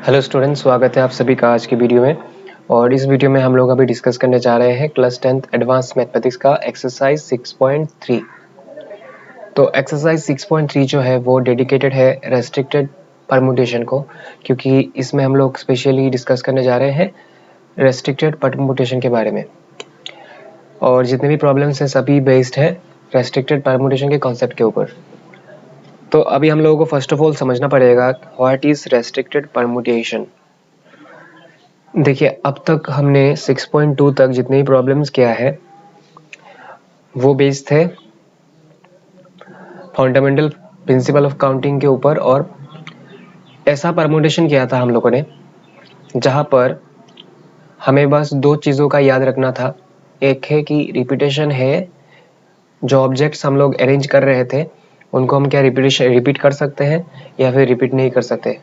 Hello students, स्वागत है आप सभी का आज की वीडियो में। और इस वीडियो में हम लोग अभी डिस्कस करने जा रहे हैं क्लास 10th एडवांस मैथमेटिक्स का एक्सरसाइज 6.3। तो एक्सरसाइज 6.3 जो है वो डेडिकेटेड है रेस्ट्रिक्टेड परमुटेशन को, क्योंकि इसमें हम लोग स्पेशली डिस्कस करने जा रहे हैं रेस्ट्रिक्टेड परमुटेशन के बारे में। और जितने भी प्रॉब्लम्स हैं सभी बेस्ड है रेस्ट्रिक्टेड परमुटेशन के कॉन्सेप्ट के ऊपर। तो अभी हम लोगों को फर्स्ट ऑफ ऑल समझना पड़ेगा व्हाट इज रेस्ट्रिक्टेड परमुटेशन। देखिए, अब तक हमने 6.2 तक जितने भी प्रॉब्लम्स किया है वो बेस्ड थे फंडामेंटल प्रिंसिपल ऑफ काउंटिंग के ऊपर, और ऐसा परमुटेशन किया था हम लोगों ने जहां पर हमें बस दो चीज़ों का याद रखना था। एक है कि रिपीटेशन है, जो ऑब्जेक्ट्स हम लोग अरेंज कर रहे थे उनको हम क्या रिपीट कर सकते हैं या फिर रिपीट नहीं कर सकते।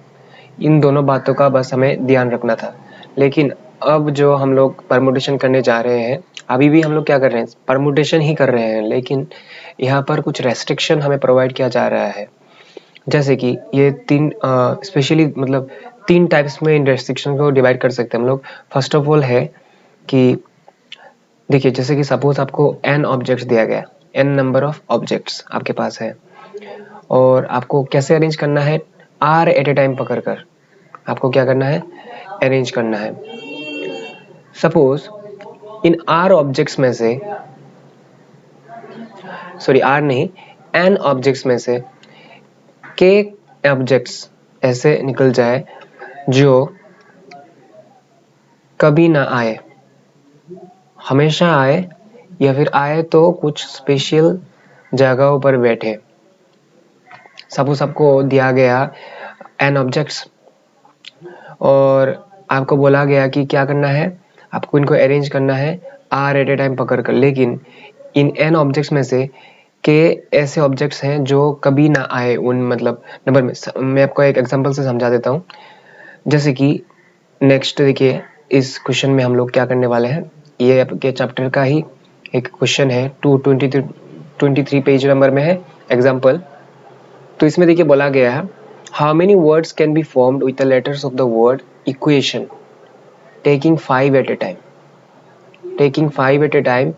इन दोनों बातों का बस हमें ध्यान रखना था। लेकिन अब जो हम लोग परमुटेशन करने जा रहे हैं, अभी भी हम लोग क्या कर रहे हैं, परमुटेशन ही कर रहे हैं, लेकिन यहाँ पर कुछ रेस्ट्रिक्शन हमें प्रोवाइड किया जा रहा है। जैसे कि ये तीन स्पेशली मतलब तीन टाइप्स में इन रेस्ट्रिक्शन को डिवाइड कर सकते हैं हम लोग। फर्स्ट ऑफ ऑल है कि देखिए, जैसे कि सपोज आपको n ऑब्जेक्ट्स दिया गया, n नंबर ऑफ ऑब्जेक्ट्स आपके पास है, और आपको कैसे अरेंज करना है, r एट ए टाइम पकड़कर आपको क्या करना है, अरेंज करना है। सपोज इन r ऑब्जेक्ट्स में से, सॉरी r नहीं, n ऑब्जेक्ट्स में से k ऑब्जेक्ट्स ऐसे निकल जाए जो कभी ना आए, हमेशा आए, या फिर आए तो कुछ स्पेशल जगहों पर बैठे। सपोज आपको दिया गया n ऑब्जेक्ट्स और आपको बोला गया कि क्या करना है, आपको इनको अरेंज करना है r एट ए टाइम पकड़ कर। लेकिन इन n ऑब्जेक्ट्स में से के ऐसे ऑब्जेक्ट्स हैं जो कभी ना आए उन मतलब नंबर में। मैं आपको एक एग्जांपल से समझा देता हूँ। जैसे कि नेक्स्ट देखिए, इस क्वेश्चन में हम लोग क्या करने वाले हैं, ये आपके चैप्टर का ही एक क्वेश्चन है, 223 पेज नंबर में है एग्जाम्पल। तो इसमें देखिए बोला गया है, how many words can be formed with the letters of the word equation taking 5 at a time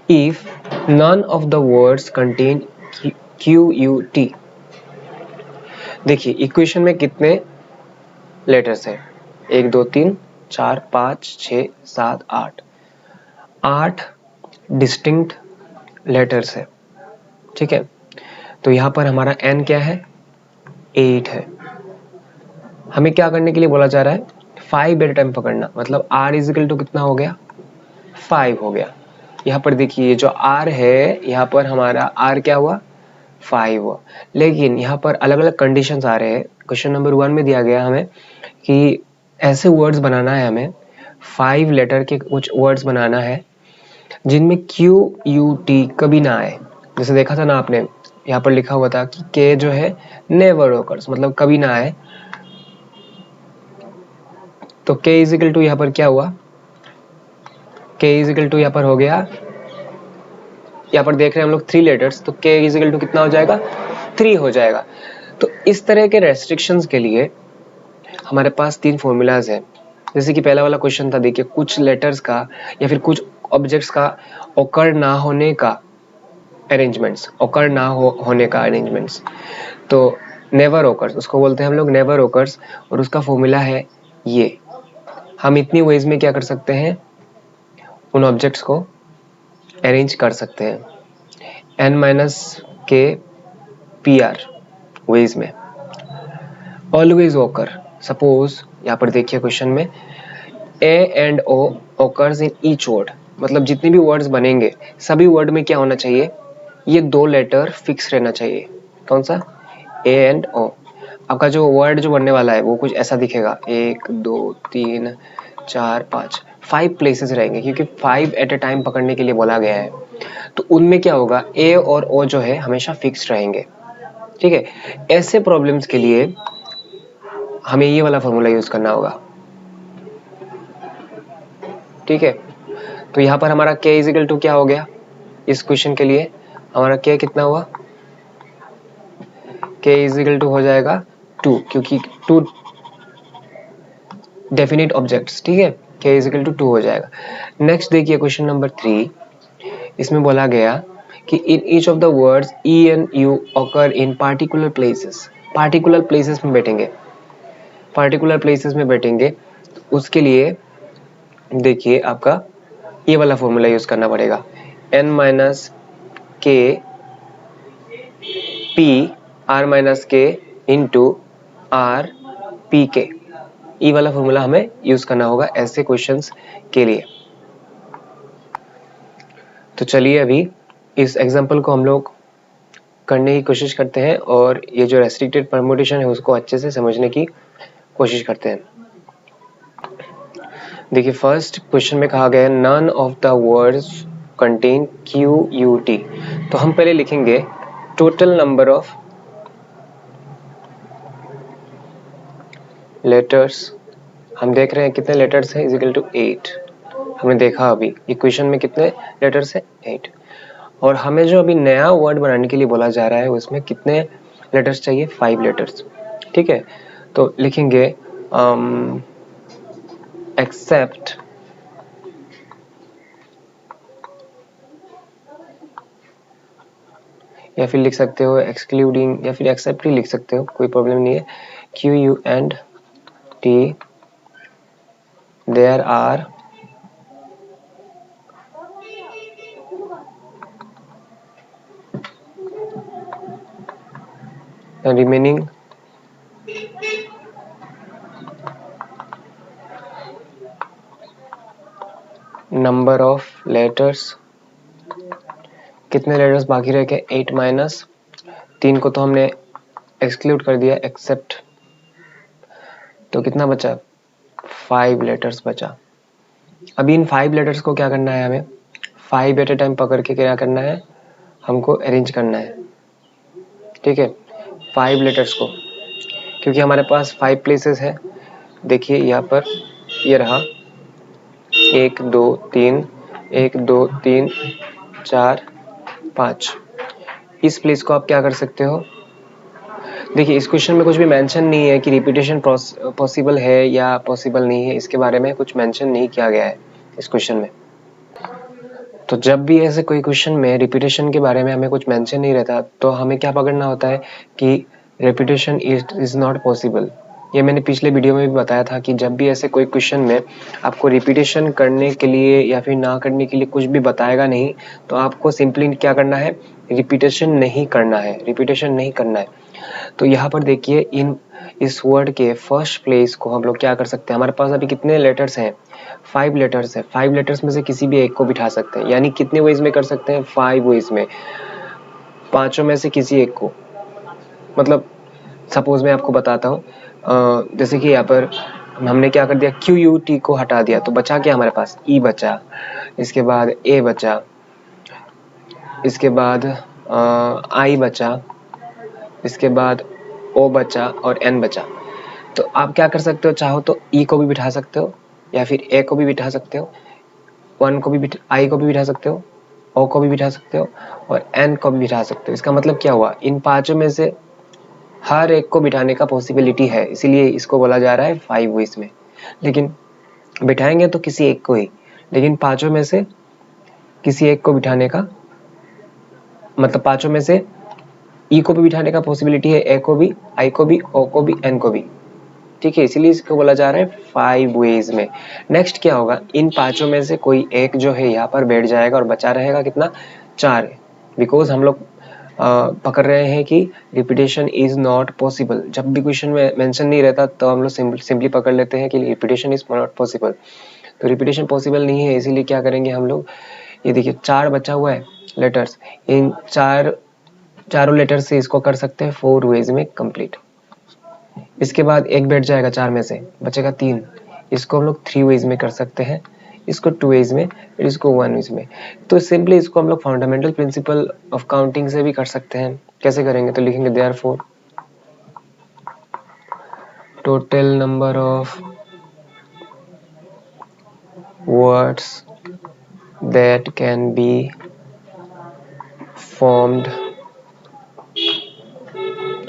if none of the words contain QUT। देखिए, इक्वेशन में कितने लेटर्स हैं, 1 2 3 4 5 6 7 8 डिस्टिंक्ट लेटर्स है, ठीक है। तो यहाँ पर हमारा n क्या है, 8 है। हमें क्या करने के लिए बोला जा रहा है, 5 एट ए टाइम पकड़ना, मतलब r इजिकल टू कितना हो गया, 5 हो गया। यहाँ पर देखिए जो r है, यहाँ पर हमारा r क्या हुआ, 5 हुआ। लेकिन यहाँ पर अलग अलग कंडीशंस आ रहे हैं। क्वेश्चन नंबर 1 में दिया गया हमें कि ऐसे वर्ड्स बनाना है, हमें 5 लेटर के कुछ वर्ड्स बनाना है जिनमें QUT कभी ना आए। जैसे देखा था ना आपने, यहाँ पर लिखा हुआ था कि K जो है नेवर ऑकर्स, मतलब कभी ना आए। तो K इजिकल टू यहाँ पर क्या हुआ, K इजिकल टू यहाँ पर हो गया, यहाँ पर देख रहे हैं हम लोग 3 लेटर्स, तो K इजिकल टू कितना हो जाएगा, 3 हो जाएगा। तो इस तरह के रेस्ट्रिक्शंस के लिए हमारे पास 3 फॉर्मूलाज हैं। जैसे कि पहला वाला क्वेश्चन था, देखिए कुछ लेटर्स का या फिर कुछ ऑब्जेक्ट्स का ऑकर ना होने का अरेंजमेंट्स, ऑकर ना होने का अरेंजमेंट्स। तो नेवर ऑकर्स, उसको बोलते हैं हम लोग नेवर ऑकर्स, और उसका फॉर्मूला है ये। हम इतनी वेज में क्या कर सकते हैं, उन ऑब्जेक्ट्स को अरेंज कर सकते हैं n-k PR वेज में। ऑलवेज ऑकर, सपोज यहाँ पर देखिए क्वेश्चन में A and O occurs in each word, मतलब जितने भी वर्ड्स बनेंगे सभी वर्ड में क्या होना चाहिए, ये 2 लेटर फिक्स रहना चाहिए। कौन सा, A and O। आपका जो वर्ड जो बनने वाला है वो कुछ ऐसा दिखेगा, 1 2 3 4 5 प्लेसेस रहेंगे, क्योंकि 5 एट ए टाइम पकड़ने के लिए बोला गया है। तो उनमें क्या होगा, A और O जो है हमेशा फिक्स रहेंगे, ठीक है। ऐसे प्रॉब्लम्स के लिए हमें ये वाला फॉर्मूला यूज करना होगा, ठीक है। तो यहाँ पर हमारा K इजिकल टू क्या हो गया, इस क्वेश्चन के लिए हमारा K कितना हुआ, K इजिकल टू हो जाएगा 2, क्योंकि 2 डेफिनेट ऑब्जेक्ट्स, ठीक है, k इज इक्वल टू 2 हो जाएगा। नेक्स्ट देखिए क्वेश्चन नंबर 3, इसमें बोला गया कि in each of the words e and u occur in particular places, particular places में बैठेंगे, पार्टिकुलर प्लेसेस में बैठेंगे, उसके लिए देखिए आपका ये वाला फॉर्मूला यूज करना पड़ेगा, n minus K P R minus K into R P के, ये वाला फॉर्मूला हमें यूज करना होगा ऐसे क्वेश्चंस के लिए। तो चलिए अभी इस एग्जांपल को हम लोग करने की कोशिश करते हैं और ये जो रेस्ट्रिक्टेड परम्यूटेशन है उसको अच्छे से समझने की कोशिश करते हैं। देखिए फर्स्ट क्वेश्चन में कहा गया है none of the words contain Q U T, तो हम पहले लिखेंगे टोटल नंबर ऑफ लेटर्स, हम देख रहे हैं कितने लेटर्स हैं, इज इक्वल टू 8, हमने देखा अभी इक्वेशन में कितने लेटर्स हैं 8, और हमें जो अभी नया वर्ड बनाने के लिए बोला जा रहा है उसमें कितने लेटर्स चाहिए, 5 लेटर्स, ठीक है। तो लिखेंगे एक्सेप्ट या फिर लिख सकते हो एक्सक्लूडिंग या फिर एक्सेप्ट ही लिख सकते हो, कोई प्रॉब्लम नहीं है, Q U and T there are remaining number of letters, कितने लेटर्स बाकी रह गए 8 माइनस 3 को तो हमने एक्सक्लूड कर दिया एक्सेप्ट, तो कितना बचा 5 लेटर्स बचा। अभी इन 5 लेटर्स को क्या करना है, हमें 5 एट ए टाइम पकड़ के क्या करना है, हमको अरेंज करना है, ठीक है, 5 लेटर्स को, क्योंकि हमारे पास 5 प्लेसेस है। देखिए यहाँ पर ये रहा 1 2 3 1 2 3 4 5, इस प्लेस को आप क्या कर सकते हो, देखिए इस क्वेश्चन में कुछ भी मेंशन नहीं है कि रिपीटेशन पॉसिबल है या पॉसिबल नहीं है, इसके बारे में कुछ मेंशन नहीं किया गया है इस क्वेश्चन में। तो जब भी ऐसे कोई क्वेश्चन में रिपीटेशन के बारे में हमें कुछ मेंशन नहीं रहता तो हमें क्या पकड़ना होता है कि रिपीटेशन इज नॉट पॉसिबल। ये मैंने पिछले वीडियो में भी बताया था कि जब भी ऐसे कोई क्वेश्चन में आपको रिपीटेशन करने के लिए या फिर ना करने के लिए कुछ भी बताएगा नहीं, तो आपको सिंपली क्या करना है, रिपीटेशन नहीं करना है, रिपीटेशन नहीं करना है। तो यहाँ पर देखिए इस वर्ड के फर्स्ट प्लेस को हम लोग क्या कर सकते हैं, हमारे पास अभी कितने लेटर्स हैं, 5 लेटर्स है, 5 लेटर्स में से किसी भी एक को बिठा सकते हैं, यानी कितने वेज में कर सकते हैं, 5 वेज में, पांचों में से किसी एक को, मतलब सपोज मैं आपको बताता हूँ, जैसे कि यहाँ पर हमने क्या कर दिया, क्यू यू टी को हटा दिया तो बचा क्या हमारे पास, ई बचा, इसके बाद ए बचा, इसके बाद आई बचा, इसके बाद ओ बचा और एन बचा। तो आप क्या कर सकते हो, चाहो तो ई को भी बिठा सकते हो या फिर ए को भी बिठा सकते हो, वन को भी आई को भी बिठा सकते हो, ओ को भी बिठा सकते हो और एन को भी बिठा सकते हो। इसका मतलब क्या हुआ, इन पांचों में से हर एक को बिठाने का पॉसिबिलिटी है, इसीलिए इसको बोला जा रहा है 5 वेज में। लेकिन बिठाएंगे तो किसी एक को ही, लेकिन पांचों में से किसी एक को बिठाने का मतलब पांचों में से ई को भी बिठाने का पॉसिबिलिटी है, ए को भी, आई को भी, ओ को भी, एन को भी, ठीक है, इसीलिए इसको बोला जा रहा है 5 वेज में। नेक्स्ट क्या होगा, इन पांचों में से कोई एक जो है यहाँ पर बैठ जाएगा और बचा रहेगा कितना, 4, बिकॉज हम लोग पकड़ रहे हैं कि रिपीटेशन इज नॉट पॉसिबल। जब भी क्वेश्चन में मेंशन नहीं रहता तो हम लोग सिंपली पकड़ लेते हैं कि रिपीटेशन इज नॉट पॉसिबल, तो रिपीटेशन पॉसिबल नहीं है, इसीलिए क्या करेंगे हम लोग, ये देखिए 4 बचा हुआ है लेटर्स, इन चारों लेटर से इसको कर सकते हैं 4 वेज में कंप्लीट। इसके बाद एक बैठ जाएगा 4 में से, बचेगा 3, इसको हम लोग 3 वेज में कर सकते हैं, इसको 2 वेज में, फिर इसको 1 वेज में। तो सिंपली इसको हम लोग फंडामेंटल प्रिंसिपल ऑफ काउंटिंग से भी कर सकते हैं। कैसे करेंगे, तो लिखेंगे therefore total number of words that can be formed,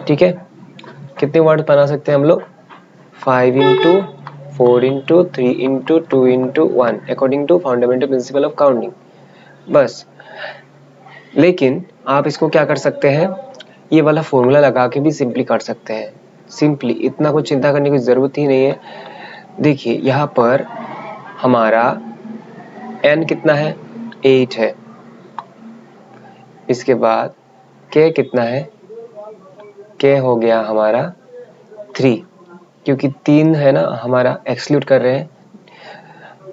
ठीक है, कितने वर्ड बना सकते हैं हम लोग, 5 into 4 into 3 into 2 into 1 according to fundamental principle of counting, बस। लेकिन आप इसको क्या कर सकते हैं, ये वाला फॉर्मूला लगा के भी सिंपली कर सकते हैं। सिंपली, इतना कुछ चिंता करने की ज़रूरत ही नहीं है। देखिए यहाँ पर हमारा n कितना है, 8 है। इसके बाद k कितना है, k हो गया हमारा 3, क्योंकि 3 है ना हमारा, एक्सक्लूड कर रहे हैं।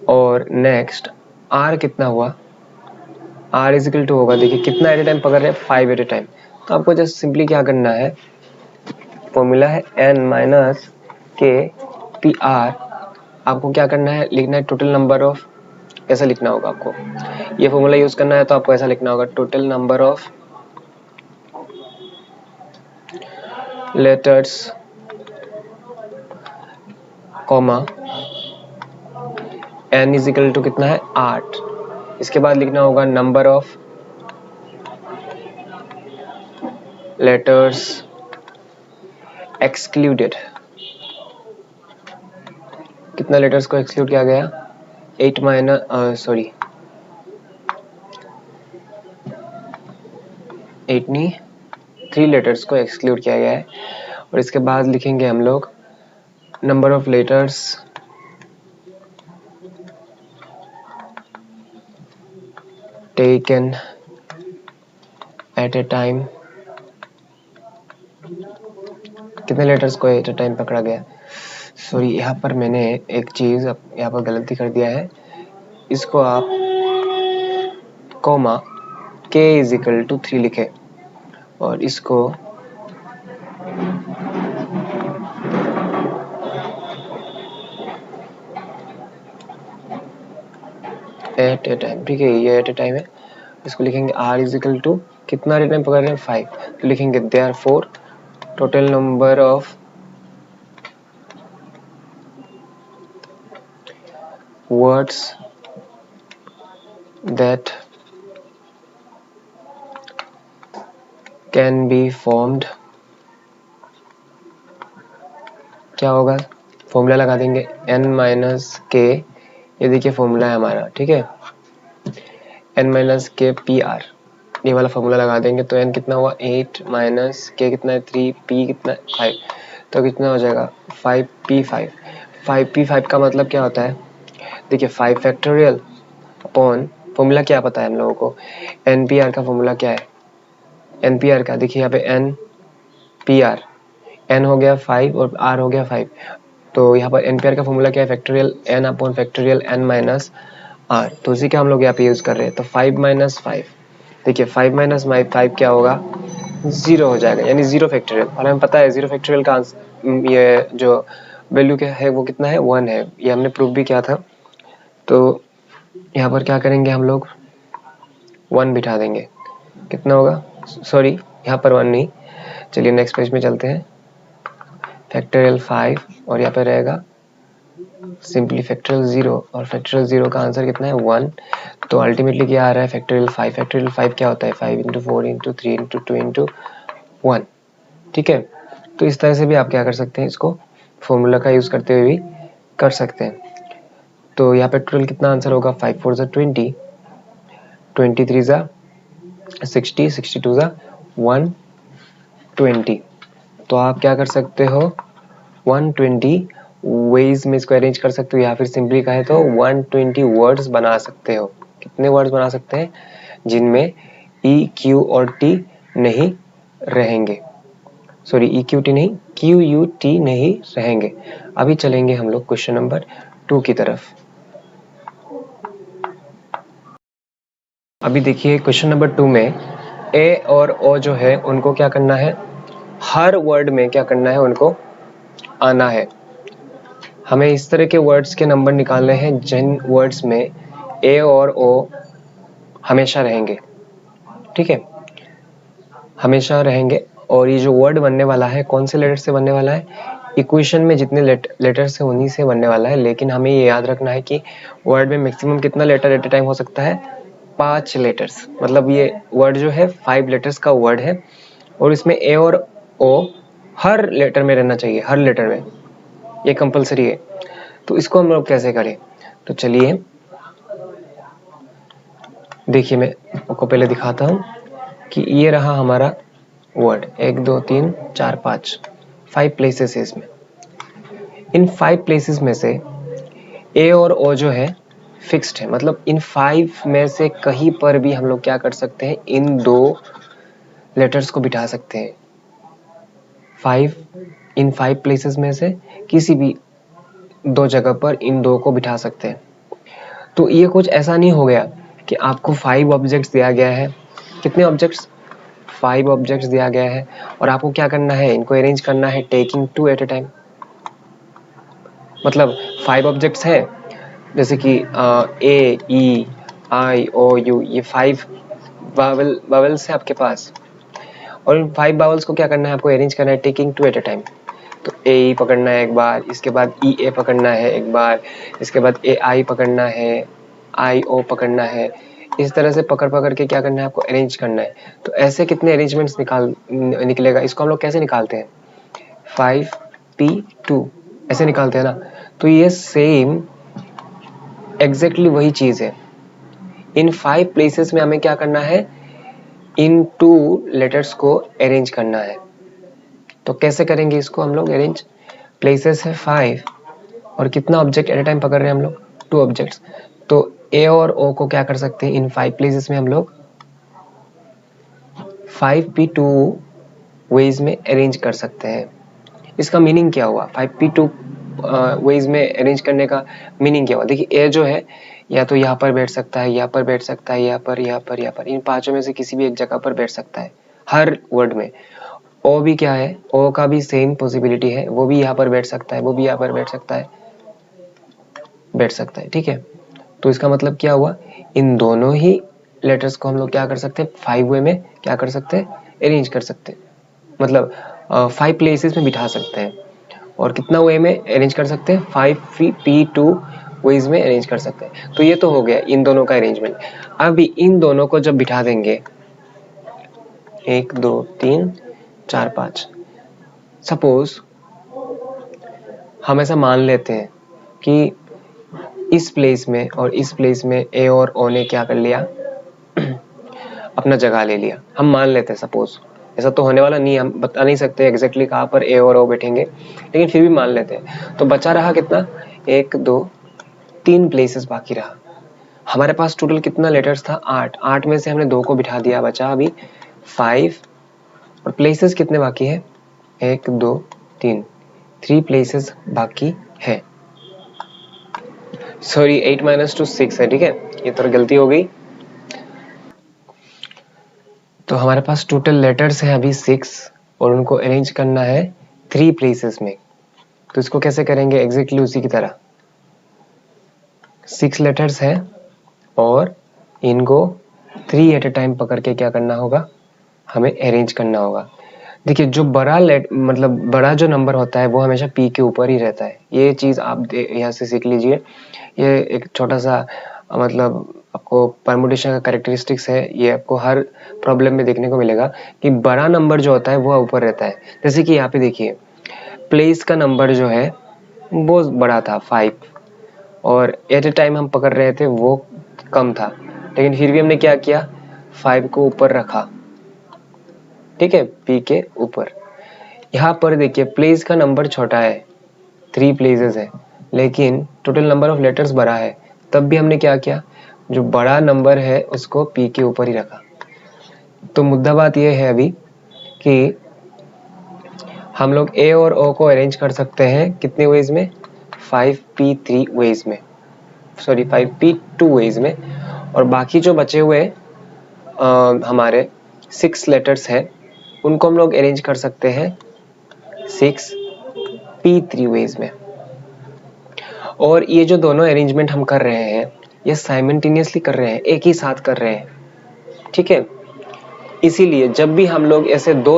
और नेक्स्ट r कितना हुआ, r इज इक्वल टू होगा, देखिए कितना एट ए टाइम पकड़ रहे हैं, 5 एट ए टाइम। तो आपको जस्ट सिंपली क्या करना है, फॉर्मूला है n minus K P are, आपको क्या करना है, लिखना है टोटल नंबर ऑफ, ऐसा लिखना होगा आपको, ये फॉर्मूला यूज करना है तो आपको ऐसा लिखना होगा, total number of letters comma n is equal to कितना है, 8। इसके बाद लिखना होगा नंबर ऑफ लेटर्स एक्सक्लूडेड, कितना लेटर्स को एक्सक्लूड किया गया, 8 माइनस 3 लेटर्स को एक्सक्लूड किया गया है। और इसके बाद लिखेंगे हम लोग number of letters taken at a time, कितने लेटर्स को एट ए टाइम पकड़ा गया। सॉरी, यहाँ पर मैंने एक चीज़ यहाँ पर गलती कर दिया है, इसको आप comma k is equal to 3 लिखे और इसको एट ए टाइम, ठीक है, ये एट ए टाइम है। इसको लिखेंगे r इज इक्वल टू कितना एट ए टाइम पकड़ रहे हैं, 5। तो लिखेंगे therefore total number of words that can be formed, क्या होगा, फॉर्मूला लगा देंगे n माइनस के, ये देखिए फॉर्मूला है हमारा, ठीक है, n minus K P are, ये वाला फॉर्मूला लगा देंगे। तो n कितना हुआ, 8 माइनस k कितना है, 3, p कितना है, 5, तो कितना हो जाएगा 5p5। 5p5 का मतलब क्या होता है, देखिए 5 फैक्टोरियल अपॉन, फॉर्मूला क्या पता है हम लोगों को, npr का फॉर्मूला क्या है, npr का देखिए यहाँ पे npr, n हो गया 5 और r हो गया 5, तो यहाँ पर npr का फॉर्मूला क्या है, factorial n upon factorial n minus r, तो उसी का हम लोग यहाँ पे यूज कर रहे हैं। तो 5 माइनस 5, देखिए 5 माइनस 5 क्या होगा, 0 हो जाएगा, यानी 0 फैक्टोरियल। और हमें पता है 0 फैक्टोरियल का ये जो वैल्यू क्या है वो कितना है, 1 है, ये हमने प्रूव भी किया था। तो यहाँ पर क्या करेंगे हम लोग, 1 बिठा देंगे, कितना होगा, सॉरी यहाँ पर 1 नहीं, चलिए नेक्स्ट पेज में चलते हैं, फैक्टोरियल 5 और यहाँ पे रहेगा सिंपली फैक्टोरियल 0, और फैक्टोरियल 0 का आंसर कितना है, 1। तो अल्टीमेटली क्या आ रहा है, फैक्टोरियल 5। फैक्टोरियल 5 क्या होता है, 5 इंटू 4 इंटू 3 इंटू 2 इंटू 1, ठीक है। तो इस तरह से भी आप क्या कर सकते हैं, इसको फॉर्मूला का यूज़ करते हुए भी कर सकते हैं। तो यहाँ पे टोटल कितना आंसर होगा, 5 4 20, 23 60, 62 120। तो आप क्या कर सकते हो, 120 वेज में इसको अरेंज कर सकते हो, या फिर सिंपली कहे तो 120 वर्ड्स बना सकते हो। कितने वर्ड्स बना सकते हैं, जिनमें ई क्यू और टी नहीं रहेंगे, सॉरी ई क्यू टी नहीं, क्यू यू टी नहीं रहेंगे। अभी चलेंगे हम लोग क्वेश्चन नंबर 2 की तरफ। अभी देखिए क्वेश्चन नंबर 2 में ए और ओ जो है उनको क्या करना है, हर वर्ड में क्या करना है, उनको आना है। हमें इस तरह के वर्ड्स के नंबर निकालने हैं जिन वर्ड्स में ए और ओ हमेशा रहेंगे, ठीक है, हमेशा रहेंगे। और ये जो वर्ड बनने वाला है कौन से लेटर से बनने वाला है, इक्वेशन में जितने लेटर से उन्हीं से बनने वाला है। लेकिन हमें ये याद रखना है कि वर्ड में मैक्सिमम कितना लेटर एट ए टाइम हो सकता है, 5 लेटर्स, मतलब ये वर्ड जो है 5 लेटर्स का वर्ड है, और इसमें ए और ओ हर लेटर में रहना चाहिए, हर लेटर में, ये कंपलसरी है। तो इसको हम लोग कैसे करें? तो चलिए देखिए, मैं आपको पहले दिखाता हूँ कि ये रहा हमारा वर्ड, 1 2 3 4 5 प्लेसेस है इसमें। इन 5 प्लेसेस में से ए और ओ जो है फिक्स्ड है, मतलब इन 5 में से कहीं पर भी हम लोग क्या कर सकते हैं, इन दो लेटर्स को बिठा सकते हैं। 5 प्लेसेस में से किसी भी दो जगह पर इन दो को बिठा सकते हैं। तो ये कुछ ऐसा नहीं हो गया कि आपको 5 ऑब्जेक्ट्स दिया गया है। कितने ऑब्जेक्ट्स? 5 ऑब्जेक्ट्स दिया गया है और आपको क्या करना है, इनको अरेंज करना है टेकिंग 2 एट ए टाइम। मतलब 5 ऑब्जेक्ट्स है, जैसे कि ए ई आई ओ यू, ये 5 बावल्स है आपके पास, और इन 5 बावल्स को क्या करना है, आपको अरेंज करना है टेकिंग 2 एट ए टाइम। तो ए ई पकड़ना है एक बार, इसके बाद ई ए पकड़ना है एक बार, इसके बाद ए आई पकड़ना है, आई ओ पकड़ना है। इस तरह से पकड़ पकड़ के क्या करना है, आपको अरेंज करना है। तो ऐसे कितने अरेंजमेंट्स निकलेगा, इसको हम लोग कैसे निकालते हैं, 5p2 ऐसे निकालते हैं ना। तो ये सेम एग्जैक्टली वही चीज है। इन 5 प्लेसेस में हमें क्या करना है, इन 2 लेटर्स को अरेंज करना है। तो कैसे करेंगे इसको हम लोग अरेंज? प्लेसेस है 5 और कितना ऑब्जेक्ट एट ए टाइम पकड़ रहे हैं हम लोग, 2 ऑब्जेक्ट्स। तो ए और ओ को क्या कर सकते हैं, इन 5 प्लेसेस में हम लोग 5p2 वेज में अरेंज कर सकते हैं। इसका मीनिंग क्या हुआ, 5p2 वेज में अरेंज करने का मीनिंग क्या हुआ? देखिए, ए जो है या तो यहाँ पर बैठ सकता है, यहाँ पर बैठ सकता है, यहाँ पर, यहाँ पर, यहाँ पर, इन पांचों में से किसी भी एक जगह पर बैठ सकता है हर वर्ड में। ओ भी क्या है, ओ का भी सेम पॉसिबिलिटी है, वो भी यहाँ पर बैठ सकता है, वो भी यहाँ पर बैठ सकता है, ठीक है। तो इसका मतलब क्या हुआ, इन दोनों ही लेटर्स को हम लोग क्या कर सकते हैं, 5 वे में क्या कर सकते हैं, अरेंज कर सकते हैं, मतलब 5 प्लेसेस में बिठा सकते हैं। और कितना वे में अरेंज कर सकते हैं, 5p2 वेज में अरेंज कर सकते हैं। तो ये तो हो गया इन दोनों का अरेंजमेंट। अभी इन दोनों को जब बिठा देंगे, 1 2 3 4 5, सपोज हम ऐसा मान लेते हैं कि इस प्लेस में और इस प्लेस में ए और ओ ने क्या कर लिया, अपना जगह ले लिया। हम मान लेते हैं, सपोज, ऐसा तो होने वाला नहीं, हम बता नहीं सकते एग्जैक्टली कहाँ पर ए और ओ बैठेंगे, लेकिन फिर भी मान लेते हैं। तो बचा रहा कितना, 1 2 3 प्लेसेस बाकी रहा। हमारे पास टोटल कितना लेटर्स था, 8 में से हमने 2 को बिठा दिया, बचा अभी 5। और प्लेसेस कितने बाकी है, 1 2 3 प्लेसेस बाकी है। सॉरी, 8 - 2 6 है, ठीक है, ये तो गलती हो गई। तो हमारे पास टोटल लेटर्स है अभी 6 और उनको अरेंज करना है 3 प्लेसेस में। तो इसको कैसे करेंगे, एग्जैक्टली उसी की तरह 6 लेटर्स है और इनको 3 एट ए टाइम पकड़ के क्या करना होगा, हमें अरेंज करना होगा। देखिए, जो मतलब बड़ा जो नंबर होता है वो हमेशा पी के ऊपर ही रहता है। ये चीज़ आप यहाँ से सीख लीजिए। ये एक छोटा सा मतलब आपको परमुटेशन का कैरेक्टरिस्टिक्स है, ये आपको हर प्रॉब्लम में देखने को मिलेगा कि बड़ा नंबर जो होता है वो ऊपर रहता है। जैसे कि यहाँ पे देखिए, प्लेस का नंबर जो है वो बड़ा था 5 और एट ए टाइम हम पकड़ रहे थे वो कम था, लेकिन फिर भी हमने क्या किया, 5 को ऊपर रखा, ठीक है, पी के ऊपर। यहाँ पर देखिए, प्लेस का नंबर छोटा है, 3 प्लेसेस है, लेकिन टोटल नंबर ऑफ लेटर्स बड़ा है, तब भी हमने क्या किया, जो बड़ा नंबर है उसको पी के ऊपर ही रखा। तो मुद्दा बात यह है अभी कि हम लोग ए और ओ को अरेंज कर सकते हैं कितने वेज में, 5p3 वेज में, सॉरी 5p2 वेज में। और बाकी जो बचे हुए हमारे 6 लेटर्स है उनको हम लोग अरेंज कर सकते हैं 6p3 वेज में। और ये जो दोनों अरेंजमेंट हम कर रहे हैं ये साइमल्टेनियसली कर रहे हैं, एक ही साथ कर रहे हैं, ठीक है। इसीलिए जब भी हम लोग ऐसे दो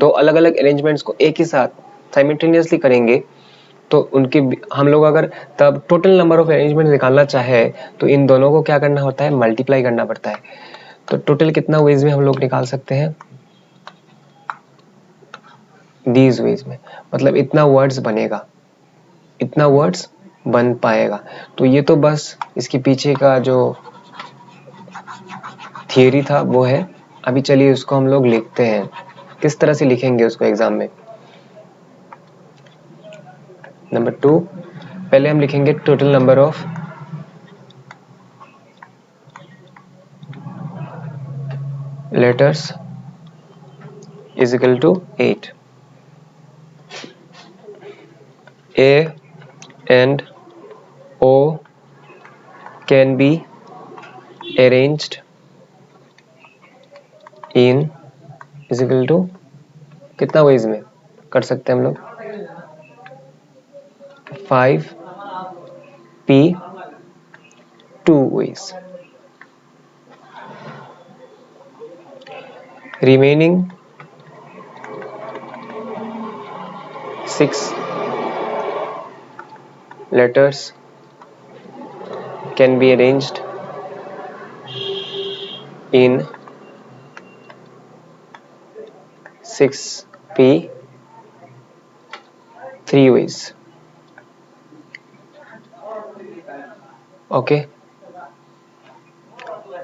अलग अलग अरेंजमेंट्स को एक ही साथ साइमल्टेनियसली करेंगे तो उनके हम लोग अगर तब टोटल नंबर ऑफ अरेंजमेंट निकालना चाहे तो इन दोनों को क्या करना होता है, मल्टीप्लाई करना पड़ता है। तो टोटल कितना वेज में हम लोग निकाल सकते हैं, दीज वेज में, मतलब इतना वर्ड्स बनेगा, इतना वर्ड्स बन पाएगा। तो ये तो बस इसके पीछे का जो थियरी था वो है। अभी चलिए उसको हम लोग लिखते हैं, किस तरह से लिखेंगे उसको एग्जाम में। नंबर 2, पहले हम लिखेंगे total number of letters is equal to 8। A and O can be arranged in is equal to कितना ways में कर सकते हैं हम लोग, 5p 2 ways। remaining 6 letters can be arranged in 6p 3 ways। Okay,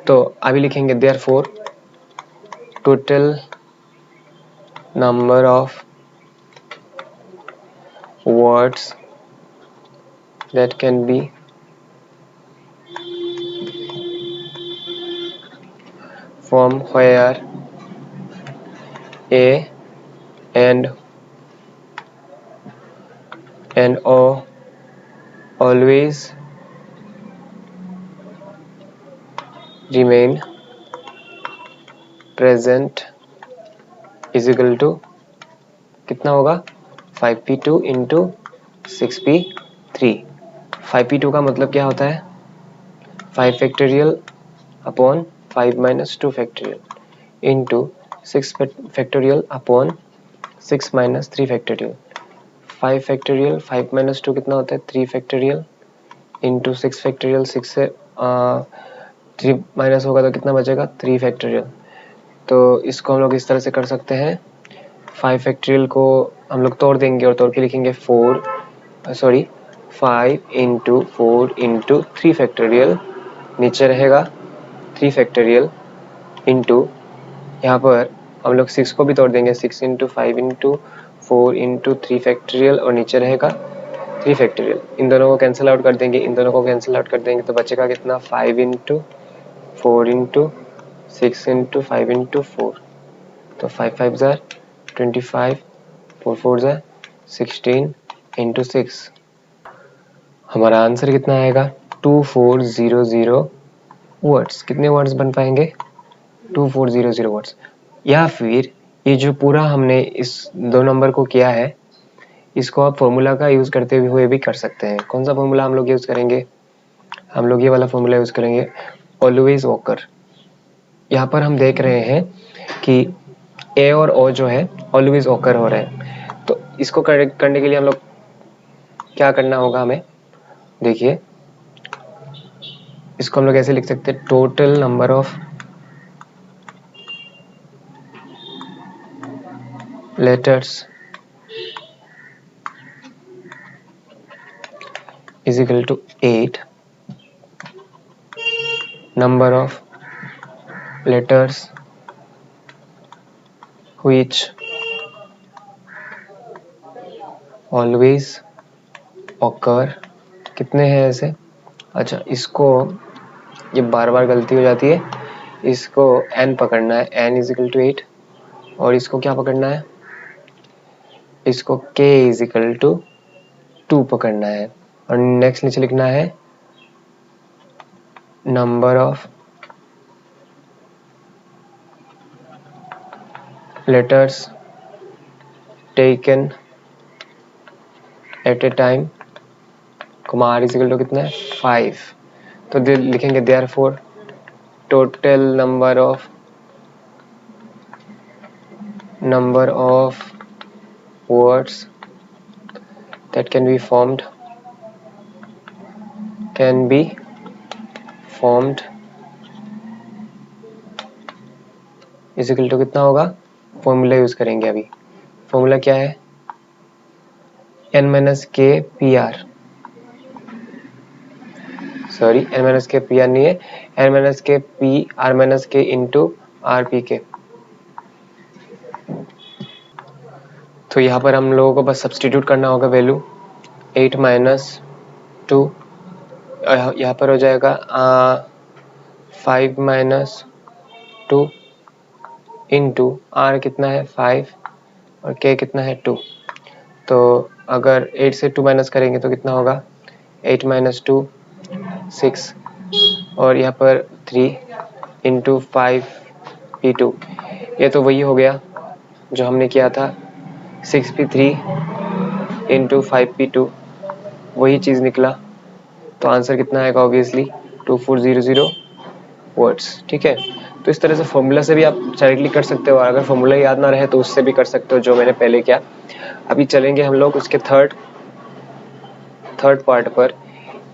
तो अभी लिखेंगे therefore total number of words that can be from where A and O always remain present is equal to कितना होगा, 5p2 इंटू 6p3। 5p2 का मतलब क्या होता है, 5 factorial upon 5 minus 2 factorial into 6 factorial upon 6 minus 3 factorial. 5 factorial 5 minus 2 कितना होता है, 3 फैक्टोरियल इंटू 6 फैक्टोरियल। 6 से 3 माइनस होगा तो कितना बचेगा, 3 फैक्टोरियल। तो इसको हम लोग इस तरह से कर सकते हैं, 5 फैक्टोरियल को हम लोग तोड़ देंगे और तोड़ के लिखेंगे 5 इंटू 4 इंटू 3 फैक्टोरियल, नीचे रहेगा 3 फैक्टोरियल इंटू, यहाँ पर हम लोग 6 को भी तोड़ देंगे, 6 इंटू 5 इंटू 4 इंटू 3 फैक्टोरियल और नीचे रहेगा 3 फैक्टोरियल। इन दोनों को कैंसिल आउट कर देंगे, इन दोनों को कैंसिल आउट कर देंगे तो बचेगा कितना, 5 इंटू 4 इंटू 6 इंटू 5 इंटू 4। तो 5 5 ज़ार 25, 4 4 ज़ार 16 इंटू 6। हमारा आंसर कितना आएगा, 2400 वर्ड्स। कितने वर्ड्स बन पाएंगे, 2400 वर्ड्स। या फिर ये जो पूरा हमने इस 2 नंबर को किया है, इसको आप फॉर्मूला का यूज़ करते हुए भी कर सकते हैं। कौन सा फॉर्मूला हम लोग यूज़ करेंगे, हम लोग ये वाला फॉर्मूला यूज़ करेंगे, ऑलवेज ऑकर। यहाँ पर हम देख रहे हैं कि ए और ओ जो है ऑलवेज ऑकर हो रहे हैं। तो इसको करने के लिए हम लोग क्या करना होगा, हमें देखिए इसको हम लोग ऐसे लिख सकते हैं, total number of letters is equal to 8, number of letters which always occur। कितने हैं ऐसे, अच्छा इसको ये बार बार गलती हो जाती है, इसको n पकड़ना है, n is equal to 8, और इसको क्या पकड़ना है, इसको k is equal to 2 पकड़ना है। और नेक्स्ट नीचे लिखना है number of letters taken at a time, r is equal to कितना है, 5। तो लिखेंगे therefore total number of words that can be formed is equal to कितना होगा, फॉर्मूला यूज करेंगे। अभी फॉर्मूला क्या है, n minus K P R. Sorry N minus K P R नहीं है, N minus K P R minus K into R P K. तो यहाँ पर हम लोगों को बस सब्सटीट्यूट करना होगा वैल्यू 8 माइनस 2, यहाँ पर हो जाएगा 5 माइनस 2 इंटू आर कितना है 5 और के कितना है 2। तो अगर 8 से 2 माइनस करेंगे तो कितना होगा 8 माइनस 2 6 और यहाँ पर 3 इंटू 5 P2। ये तो वही हो गया जो हमने किया था 6P3 इंटू 5P2, वही चीज़ निकला। तो आंसर कितना आएगा ऑब्वियसली 2400 वर्ड्स। ठीक है, तो इस तरह से फॉर्मूला से भी आप डायरेक्टली कर सकते हो, और अगर फॉर्मूला याद ना रहे तो उससे भी कर सकते हो जो मैंने पहले किया। अभी चलेंगे हम लोग उसके थर्ड पार्ट पर।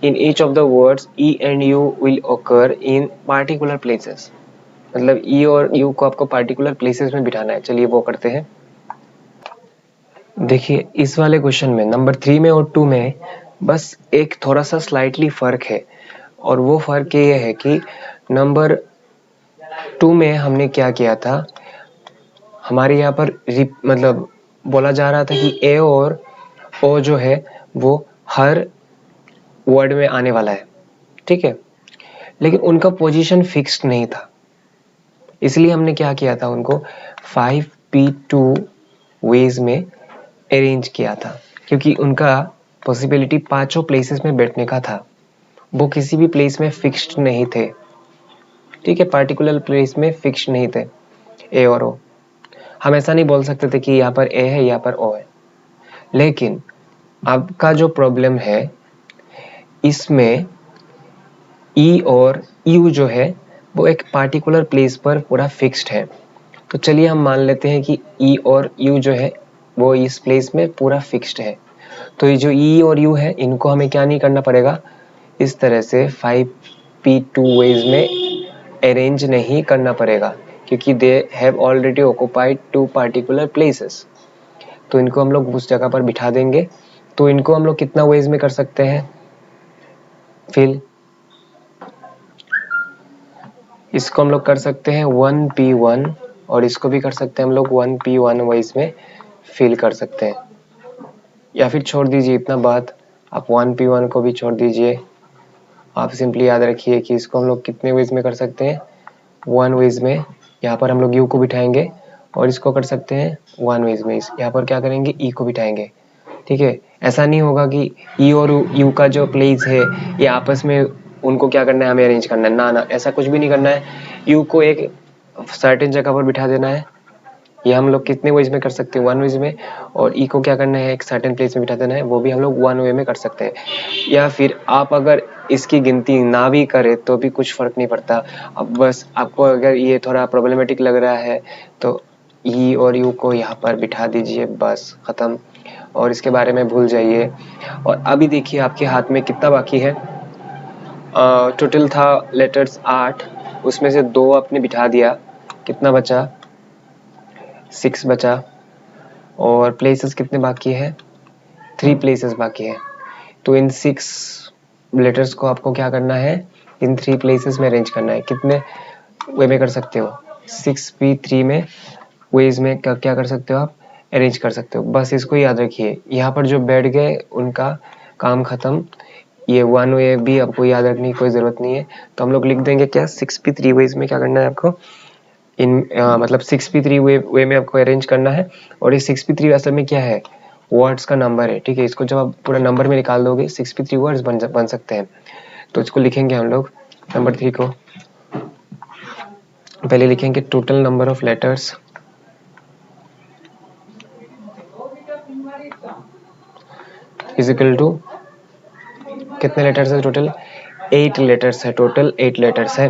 In each of the words E and you will ओकर इन पार्टिकुलर प्लेसेस। मतलब ई और यू को आपको पार्टिकुलर प्लेसेस में बिठाना है। चलिए वो करते हैं। देखिए इस वाले क्वेश्चन में नंबर 3 में और 2 में बस एक थोड़ा सा स्लाइटली फर्क है, और वो फर्क ये है कि नंबर 2 में हमने क्या किया था, हमारे यहाँ पर मतलब बोला जा रहा था कि ए और ओ जो है वो हर वर्ड में आने वाला है। ठीक है, लेकिन उनका पोजीशन फिक्स्ड नहीं था, इसलिए हमने क्या किया था, उनको 5P2 वेज में अरेंज किया था, क्योंकि उनका पॉसिबिलिटी पांचों प्लेसेस में बैठने का था। वो किसी भी प्लेस में फिक्स्ड नहीं थे। ठीक है, पार्टिकुलर प्लेस में फिक्स्ड नहीं थे ए और ओ। हम ऐसा नहीं बोल सकते थे कि यहाँ पर ए है यहाँ पर ओ है। लेकिन आपका जो प्रॉब्लम है इसमें ई और यू जो है वो एक पार्टिकुलर प्लेस पर पूरा फिक्स्ड है। तो चलिए हम मान लेते हैं कि ई और यू जो है वो इस प्लेस में पूरा फिक्स्ड है। तो ये जो ई और यू है इनको हमें क्या नहीं करना पड़ेगा, इस तरह से 5P2 वेज में अरेंज नहीं करना पड़ेगा, क्योंकि they have already occupied 2 particular places. तो इनको हम लोग उस जगह पर बिठा देंगे। तो इनको हम लोग कितना वेज में कर सकते हैं, फिल इसको हम लोग कर सकते हैं 1P1, और इसको भी कर सकते हैं हम लोग 1P1 वेज में फिल कर सकते हैं। या फिर छोड़ दीजिए इतना बात, आप 1P1 को भी छोड़ दीजिए। आप सिंपली याद रखिए कि इसको हम लोग कितने वेज में कर सकते हैं, 1 वेज में। यहाँ पर हम लोग यू को बिठाएंगे, और इसको कर सकते हैं 1 वेज में। यहाँ पर क्या करेंगे, ई को बिठाएंगे। ठीक है, ऐसा नहीं होगा कि ई और यू का जो प्लेस है ये आपस में उनको क्या करना है, हमें अरेंज करना है। ना ना, ऐसा कुछ भी नहीं करना है। यू को एक सर्टेन जगह पर बिठा देना है। ये हम लोग कितने वेज में कर सकते हैं, 1 वेज में। और ई को क्या करना है, एक सर्टेन प्लेस में बिठा देना है, वो भी हम लोग 1 वे में कर सकते हैं। या फिर आप अगर इसकी गिनती ना भी करें तो भी कुछ फर्क नहीं पड़ता। अब बस आपको अगर ये थोड़ा प्रॉब्लमेटिक लग रहा है तो ई और यू को यहाँ पर बिठा दीजिए, बस खत्म, और इसके बारे में भूल जाइए। और अभी देखिए आपके हाथ में कितना बाकी है। टोटल था लेटर्स 8, उसमें से 2 आपने बिठा दिया, कितना बचा, 6 बचा। और प्लेसेस कितने बाकी है, 3 प्लेसेस बाकी है। तो इन 6 लेटर्स को आपको क्या करना है, इन 3 प्लेसेस में अरेंज करना है। कितने वे में कर सकते हो, 6P3 में वेज में क्या कर सकते हो, आप अरेंज कर सकते हो। बस इसको याद रखिए, यहाँ पर जो बैठ गए उनका काम खत्म। ये 1 वे भी आपको याद रखने की कोई ज़रूरत नहीं है। तो हम लोग लिख देंगे क्या, 6P3 वेज में क्या करना है आपको, मतलब 6P3 वे में आपको अरेंज करना है। और ये 6P3 असल में क्या है, वर्ड्स का नंबर है। ठीक है, इसको जब आप पूरा नंबर में निकाल दोगे 6P3 वर्ड्स बन सकते हैं। तो इसको लिखेंगे हम लोग नंबर 3 को, पहले लिखेंगे total number of letters is equal to, कितने लेटर्स है टोटल, 8 लेटर्स है, टोटल 8 लेटर्स है।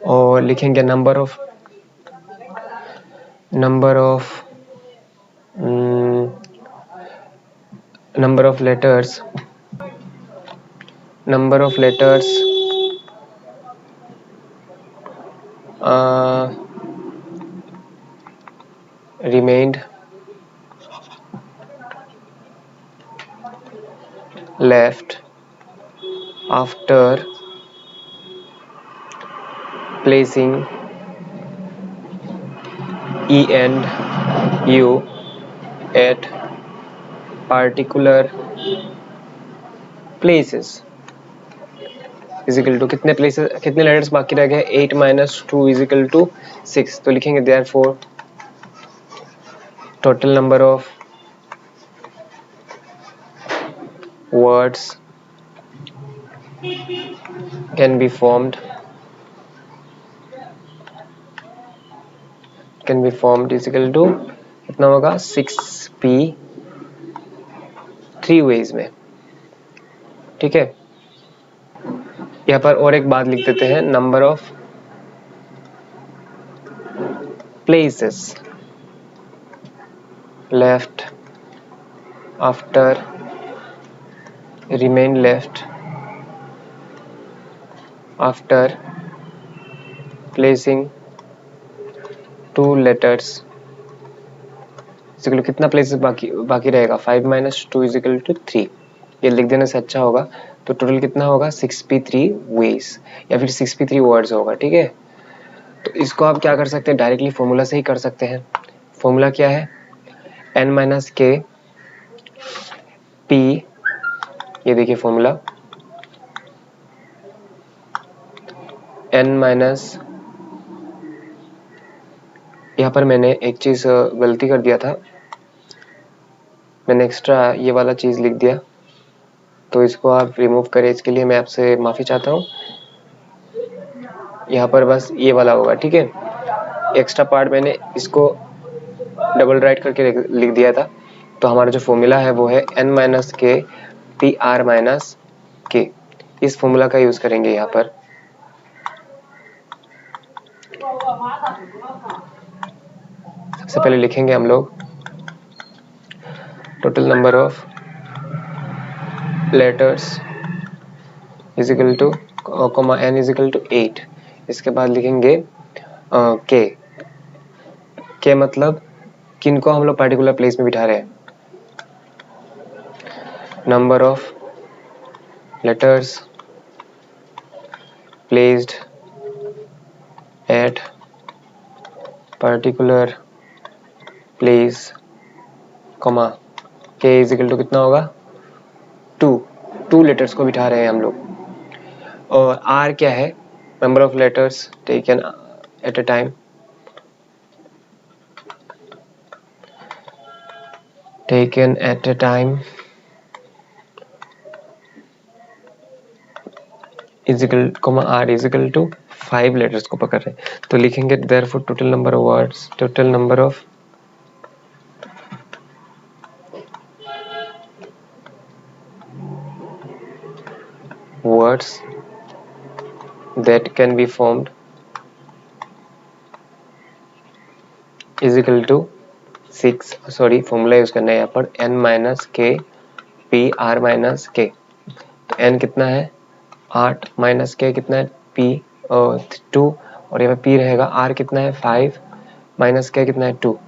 और लिखेंगे number of letters remained left after placing E and U at particular places is equal to कितने प्लेसेस, कितने लेटर्स बाकी रह गए, 8 माइनस 2 इज इक्वल टू 6। तो लिखेंगे therefore total number of words can be formed is equal to कितना होगा 6p 3 veg में। ठीक है, यहाँ पर और एक बात लिख देते हैं, number of places left after remain left after placing 2 letters equal कितना प्लेसेस बाकी रहेगा 5 माइनस 2 इज इक्वल टू 3। ये लिख देने से अच्छा होगा। तो टोटल कितना होगा 6p3 वेज या फिर 6p3 वर्ड्स होगा। ठीक है, तो इसको आप क्या कर सकते हैं, डायरेक्टली फॉर्मूला से ही कर सकते हैं। फॉर्मूला क्या है, n माइनस के p, ये देखिए फॉर्मूला n माइनस, यहाँ पर मैंने एक चीज गलती कर दिया था, मैंने एक्स्ट्रा ये वाला चीज लिख दिया, तो इसको आप रिमूव करें, इसके लिए मैं आपसे माफी चाहता हूँ। यहाँ पर बस ये वाला होगा। ठीक है, एक्स्ट्रा पार्ट मैंने इसको डबल राइट करके लिख दिया था। तो हमारा जो फॉर्मूला है वो है n minus K P R minus के। इस फॉर्मूला का यूज करेंगे यहाँ पर। सबसे पहले लिखेंगे हम लोग total number of letters is equal to comma n is equal to 8। इसके बाद लिखेंगे के मतलब किनको हम लोग पार्टिकुलर प्लेस में बिठा रहे हैं, number of letters placed at particular place comma के इज इक्वल टू कितना होगा 2 लेटर्स को बिठा रहे हैं हम लोग। और आर क्या है, number of letters taken at a time, taken at a time is equal comma R is equal to 5 letters को पकड़ रहे हैं। तो लिखेंगे therefore total number of words, total number of words that can be formed is equal to 6, sorry formula use करना है यहाँ पर, n minus K P R minus K. तो n कितना है 8 माइनस के कितना है p 2 और यहाँ पे p रहेगा, r कितना है 5 माइनस के कितना है 2। तो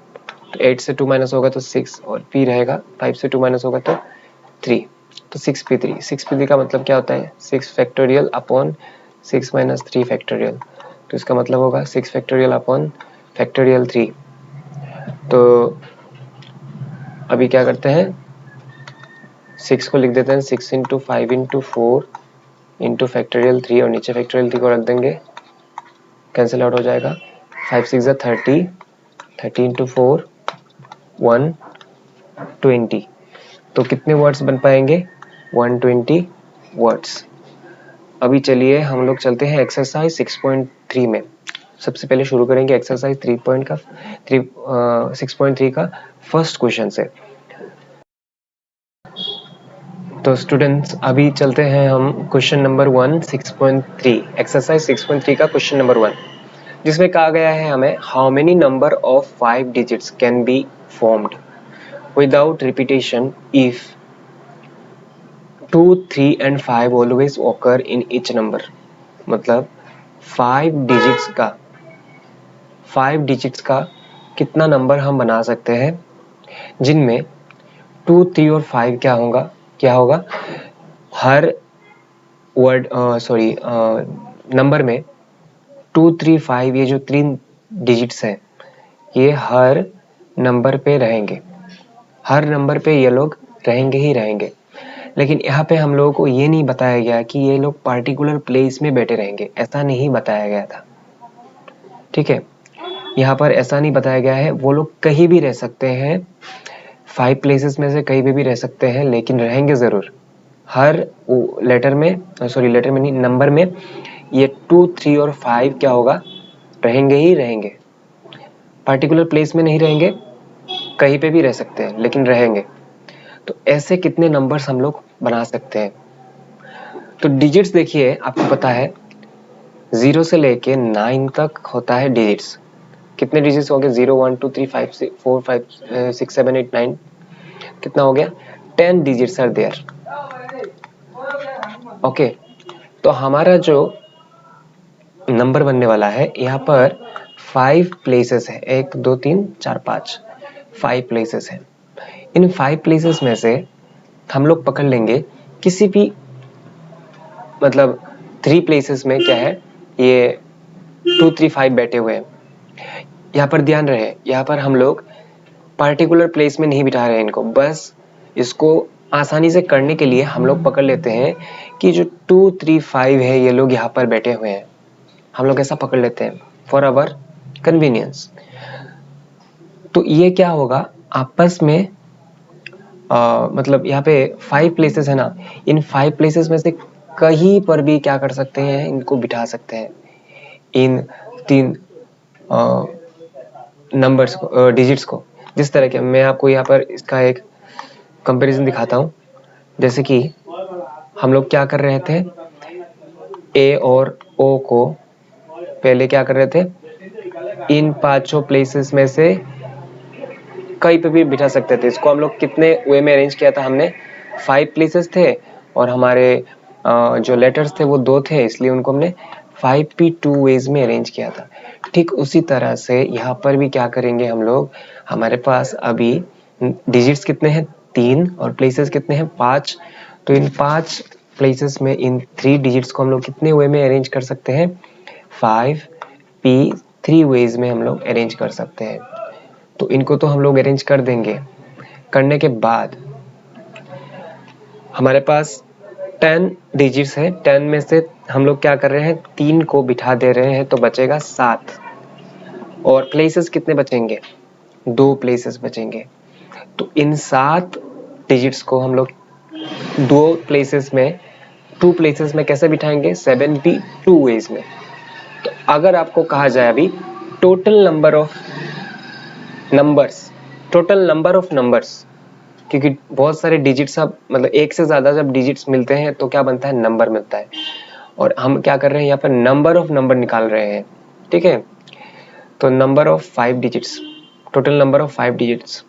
8 से 2 माइनस होगा तो 6 और p रहेगा 5 से 2 माइनस होगा तो 3। तो 6p3 का मतलब क्या होता है 6 फैक्टोरियल अपॉन 6 माइनस 3 फैक्टोरियल। तो इसका मतलब होगा 6 फैक्टोरियल अपॉन फैक्टोरियल 3। तो अभी क्या करते हैं 6 को लिख देते हैं 6 इंटू 5 इंटू 4 इंटू फैक्टोरियल 3 और नीचे फैक्टोरियल 3 को रख देंगे, कैंसिल आउट हो जाएगा। 5 6 30, 30 इंटू 4 120। तो कितने वर्ड्स बन पाएंगे 120 वर्ड्स। अभी चलिए हम लोग चलते हैं एक्सरसाइज 6.3 में। सबसे पहले शुरू करेंगे एक्सरसाइज 6.3 का फर्स्ट क्वेश्चन से। तो स्टूडेंट्स अभी चलते हैं हम क्वेश्चन नंबर 1 6.3 एक्सरसाइज 6.3 का क्वेश्चन नंबर 1, जिसमें कहा गया है हमें how many number of 5 digits can be formed without repetition if 2, 3 and 5 always occur in each number। मतलब 5 डिजिट्स का कितना नंबर हम बना सकते हैं जिनमें 2, 3 और 5 क्या होगा हर वर्ड नंबर में 2 3 5 ये जो 3 डिजिट्स हैं ये हर नंबर पे रहेंगे, हर नंबर पे ये लोग रहेंगे ही रहेंगे। लेकिन यहाँ पे हम लोगों को ये नहीं बताया गया कि ये लोग पार्टिकुलर प्लेस में बैठे रहेंगे, ऐसा नहीं बताया गया था। ठीक है, यहाँ पर ऐसा नहीं बताया गया है। वो लोग कहीं भी रह सकते हैं, 5 प्लेसेस में से कहीं भी रह सकते हैं, लेकिन रहेंगे ज़रूर हर लेटर में, सॉरी लेटर में नहीं, नंबर में ये 2 3 और 5 क्या होगा, रहेंगे ही रहेंगे। पार्टिकुलर प्लेस में नहीं रहेंगे, कहीं पे भी रह सकते हैं लेकिन रहेंगे। तो ऐसे कितने नंबर्स हम लोग बना सकते हैं? तो डिजिट्स देखिए, आपको पता है 0 से लेके 9 तक होता है डिजिट्स। कितने डिजिट्स हो गए? 0 1 2 3 5 4 5 6 7 8 9, कितना हो गया? 10 डिजिट्स आर देयर। ओके, तो हमारा जो नंबर बनने वाला है यहाँ पर 5 प्लेसेस है, 1 2 3 4 5 प्लेसेस है। इन 5 प्लेसेस में से हम लोग पकड़ लेंगे किसी भी, मतलब 3 प्लेसेस में क्या है, ये 2 3 5 बैठे हुए हैं। यहाँ पर ध्यान रहे, यहाँ पर हम लोग पार्टिकुलर प्लेस में नहीं बिठा रहे हैं इनको, बस इसको आसानी से करने के लिए हम लोग पकड़ लेते हैं कि जो 2 3 5 है ये लोग यहाँ पर बैठे हुए हैं, हम लोग ऐसा पकड़ लेते हैं फॉर आवर कन्वीनियंस। तो ये क्या होगा, आपस में मतलब यहाँ पे 5 प्लेसेस है ना, इन 5 प्लेसेस में से कहीं पर भी क्या कर सकते हैं, इनको बिठा सकते हैं, इन 3 नंबर्स को, डिजिट्स को। जिस तरह के मैं आपको यहाँ पर इसका एक कंपैरिजन दिखाता हूँ। जैसे कि हम लोग क्या कर रहे थे, ए और ओ को पहले क्या कर रहे थे, इन 5 प्लेसेस में से कहीं पे भी बिठा सकते थे। इसको हम लोग कितने वे में अरेंज किया था हमने, 5 प्लेसेस थे और हमारे जो लेटर्स थे वो 2 थे, इसलिए उनको हमने 5p2 वेज में अरेंज किया था। ठीक उसी तरह से यहाँ पर भी क्या करेंगे हम लोग, हमारे पास अभी डिजिट्स कितने हैं, 3 और प्लेसेस कितने हैं, 5। तो इन 5 प्लेसेस में इन 3 डिजिट्स को हम लोग कितने वे में अरेंज कर सकते हैं, 5p3 वेज में हम लोग अरेंज कर सकते हैं। तो इनको तो हम लोग अरेंज कर देंगे। करने के बाद हमारे पास 10 डिजिट्स है, 10 में से हम लोग क्या कर रहे हैं, 3 को बिठा दे रहे हैं, तो बचेगा 7। और प्लेसेस कितने बचेंगे, 2 प्लेसेस बचेंगे। तो इन 7 डिजिट्स को हम लोग 2 प्लेसेस में कैसे बिठाएंगे, 7p2 वेज में। तो अगर आपको कहा जाए अभी टोटल नंबर ऑफ नंबर्स, क्योंकि बहुत सारे डिजिट्स, अब मतलब एक से ज्यादा जब डिजिट्स मिलते हैं तो क्या बनता है, नंबर मिलता है। और हम क्या कर रहे हैं, यहाँ पर नंबर ऑफ नंबर निकाल रहे हैं। ठीक है, तो number of 5 digits, total number of 5 digits,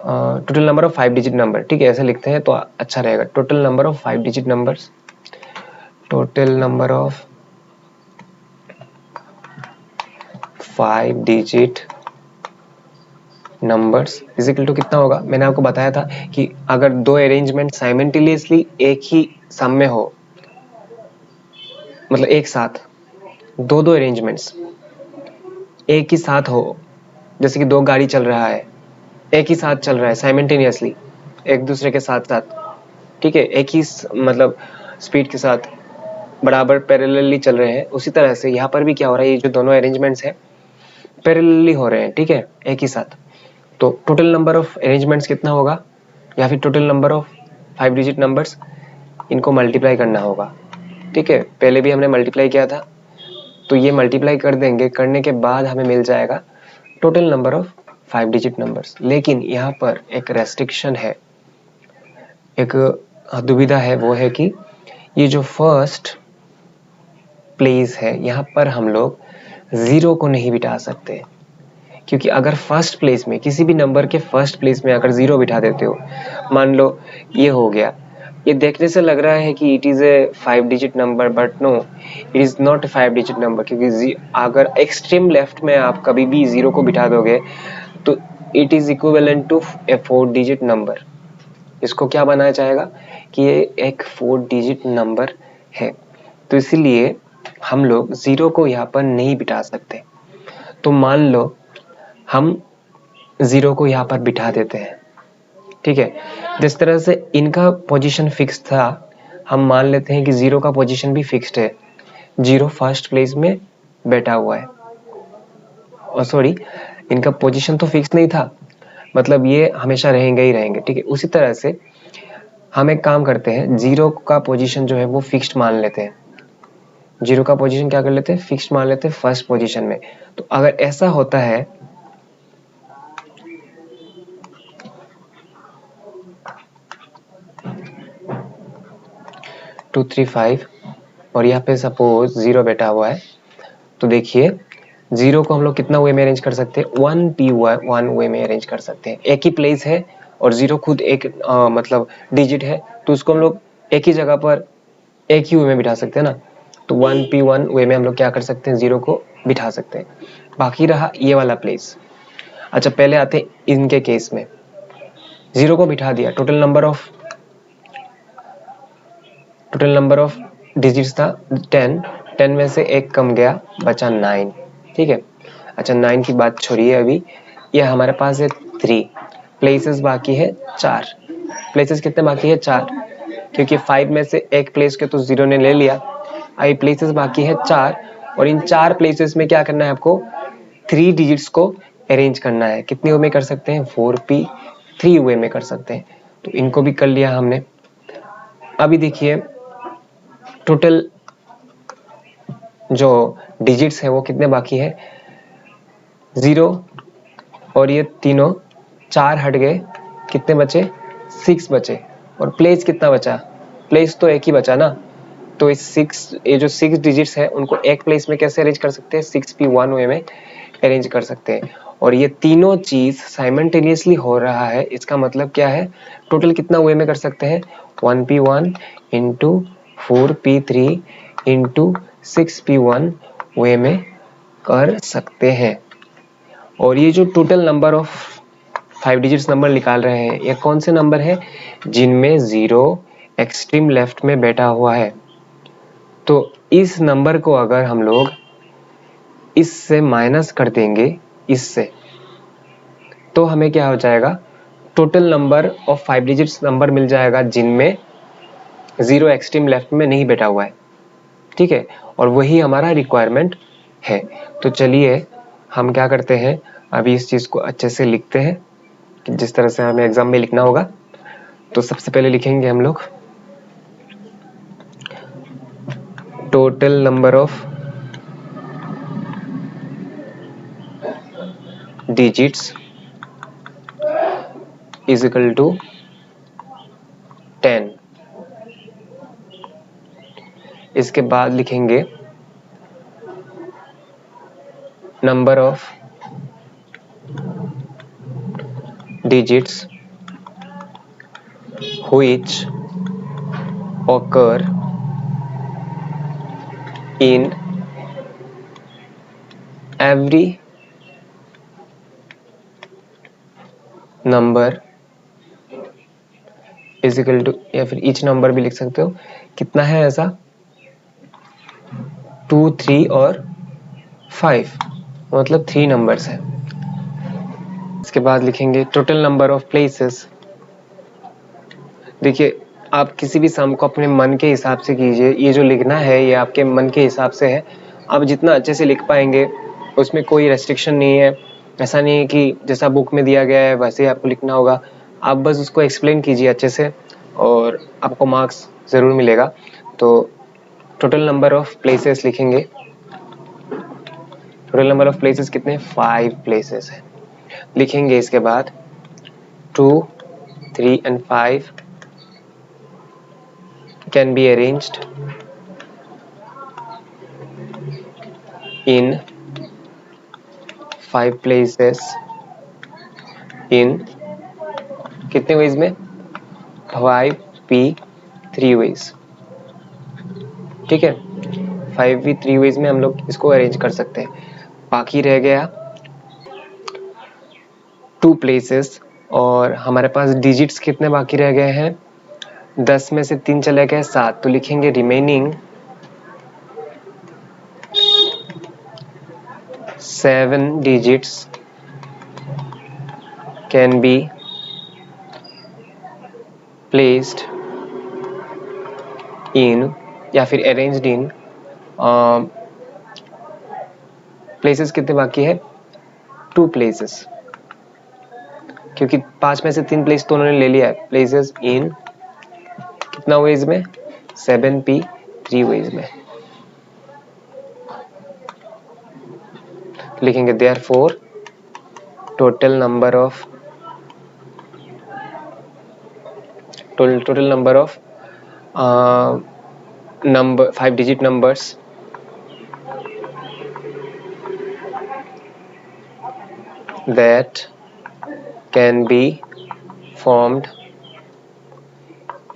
total number of 5 digit number, ठीक है, ऐसे लिखते हैं तो अच्छा रहेगा। Total number of 5 digit numbers, total number of 5 digit numbers is equal to कितना होगा, मैंने आपको बताया था कि अगर 2 अरेंजमेंट साइमल्टेनियसली एक ही सम में हो, मतलब एक साथ 2 अरेंजमेंट्स एक ही साथ हो, जैसे कि 2 गाड़ी चल रहा है, एक ही साथ चल रहा है साइमल्टेनियसली, एक दूसरे के साथ साथ, ठीक है, एक ही मतलब स्पीड के साथ बराबर पैरेलली चल रहे हैं। उसी तरह से यहाँ पर भी क्या हो रहा है, ये जो दोनों अरेंजमेंट्स हैं पैरेलली हो रहे हैं, ठीक है, एक ही साथ। तो टोटल नंबर ऑफ अरेंजमेंट्स कितना होगा, या फिर total number of 5 digit numbers, इनको मल्टीप्लाई करना होगा। ठीक है, पहले भी हमने मल्टीप्लाई किया था, तो ये मल्टीप्लाई कर देंगे, करने के बाद हमें मिल जाएगा total number of 5 digit numbers. लेकिन यहाँ पर एक रेस्ट्रिक्शन है, एक दुविधा है, वो है कि ये जो फर्स्ट प्लेस है यहाँ पर हम लोग 0 को नहीं बिठा सकते, क्योंकि अगर फर्स्ट प्लेस में, किसी भी नंबर के फर्स्ट प्लेस में अगर 0 बिठा देते हो, मान लो ये हो गया, ये देखने से लग रहा है कि it is a 5 digit number, but no, it is not a 5 digit number, क्योंकि अगर एक्सट्रीम लेफ्ट में आप कभी भी 0 को बिठा दोगे तो it is equivalent to a 4 digit number. इसको क्या बनाया जाएगा कि ये एक 4 डिजिट नंबर है। तो इसीलिए हम लोग 0 को यहाँ पर नहीं बिठा सकते। तो मान लो हम 0 को यहाँ पर बिठा देते हैं, ठीक है। जिस तरह से इनका पोजीशन फिक्स था, हम मान लेते हैं कि 0 का पोजीशन भी फिक्स्ड है। 0 फर्स्ट प्लेस में बैठा हुआ है, और सॉरी, इनका पोजीशन तो फिक्स नहीं था, मतलब ये हमेशा रहेंगे ही रहेंगे, ठीक है। उसी तरह से हम एक काम करते हैं, 0 का पोजीशन जो है वो फिक्स्ड मान लेते हैं। 0 का पोजीशन क्या कर लेते हैं, फिक्स्ड मान लेते हैं फर्स्ट पोजीशन में। तो अगर ऐसा होता है 2 3 5 और यहाँ पे सपोज 0 बैठा हुआ है, तो देखिए 0 को हम लोग कितना वे में अरेंज कर सकते हैं, 1p1 वे में अरेंज कर सकते हैं। एक ही प्लेस है और 0 खुद एक मतलब डिजिट है, तो उसको हम लोग एक ही जगह पर एक ही वे में बिठा सकते हैं ना। तो 1p1 वे में हम लोग क्या कर सकते हैं, 0 को बिठा सकते हैं। बाकी रहा ये वाला प्लेस। अच्छा, पहले आते हैं इनके केस में। 0 को बिठा दिया, टोटल नंबर ऑफ डिजिट्स था 10, 10 में से एक कम गया, बचा 9, ठीक है। अच्छा, 9 की बात छोड़िए अभी, ये हमारे पास है 3, प्लेसेस बाकी है 4। प्लेसेस कितने बाकी है, 4, क्योंकि 5 में से एक प्लेस के तो 0 ने ले लिया। अभी प्लेसेस बाकी है 4, और इन 4 प्लेसेस में क्या करना है आपको, 3 डिजिट्स को अरेंज करना है। कितने वे में कर सकते हैं, 4p3 वे में कर सकते हैं। तो इनको भी कर लिया हमने। अभी देखिए टोटल जो डिजिट्स है वो कितने बाकी है, 0, और ये तीनों 4 हट गए, कितने बचे, 6 बचे। और प्लेस कितना बचा, प्लेस तो एक ही बचा ना। तो ये जो 6 डिजिट्स है उनको एक प्लेस में कैसे अरेंज कर सकते हैं, 6p1 वे में अरेंज कर सकते हैं। और ये तीनों चीज साइमल्टेनियसली हो रहा है, इसका मतलब क्या है, टोटल कितना वे में कर सकते हैं, 1p1 into 4p3 into 6p1 वे में कर सकते हैं। और ये जो total number of 5 digits number निकाल रहे हैं, ये कौन से नंबर है, जिनमें 0 एक्सट्रीम लेफ्ट में बैठा हुआ है। तो इस नंबर को अगर हम लोग इससे माइनस कर देंगे, इससे, तो हमें क्या हो जाएगा, total number of 5 digits number मिल जाएगा जिनमें 0 एक्सट्रीम लेफ्ट में नहीं बैठा हुआ है, ठीक है। और वही हमारा रिक्वायरमेंट है। तो चलिए हम क्या करते हैं, अभी इस चीज को अच्छे से लिखते हैं कि जिस तरह से हमें एग्जाम में लिखना होगा। तो सबसे पहले लिखेंगे हम लोग total number of digits is equal to 10। इसके बाद लिखेंगे number of digits which occur in every number is equal to, या फिर each नंबर भी लिख सकते हो। कितना है ऐसा, 2 3 और 5, मतलब 3 नंबर्स है। इसके बाद लिखेंगे टोटल नंबर ऑफ प्लेसेस। देखिए आप किसी भी सम को अपने मन के हिसाब से कीजिए, ये जो लिखना है ये आपके मन के हिसाब से है। आप जितना अच्छे से लिख पाएंगे, उसमें कोई रेस्ट्रिक्शन नहीं है। ऐसा नहीं है कि जैसा बुक में दिया गया है वैसे ही आपको लिखना होगा। आप बस उसको एक्सप्लेन कीजिए अच्छे से और आपको मार्क्स ज़रूर मिलेगा। तो टोटल नंबर ऑफ प्लेसेस लिखेंगे। टोटल नंबर ऑफ प्लेसेस कितने, 5 प्लेसेस है। लिखेंगे इसके बाद 2 3 and 5 can be arranged in 5 places in कितने वेज में, 5p3 वेज, ठीक है। 5p3 वेज में हम लोग इसको अरेंज कर सकते हैं। बाकी रह गया 2 प्लेसेस, और हमारे पास डिजिट्स कितने बाकी रह गए हैं, 10 में से 3 चले गए 7। तो लिखेंगे remaining 7 digits can be placed in या फिर arranged in प्लेसेस कितने बाकी है 2 प्लेसेस, क्योंकि 5 में से 3 प्लेस तो उन्होंने ले लिया है। प्लेसेस इन कितना वेज में 7p 3 वेज में लिखेंगे। Therefore total number of number 5 digit numbers that can be formed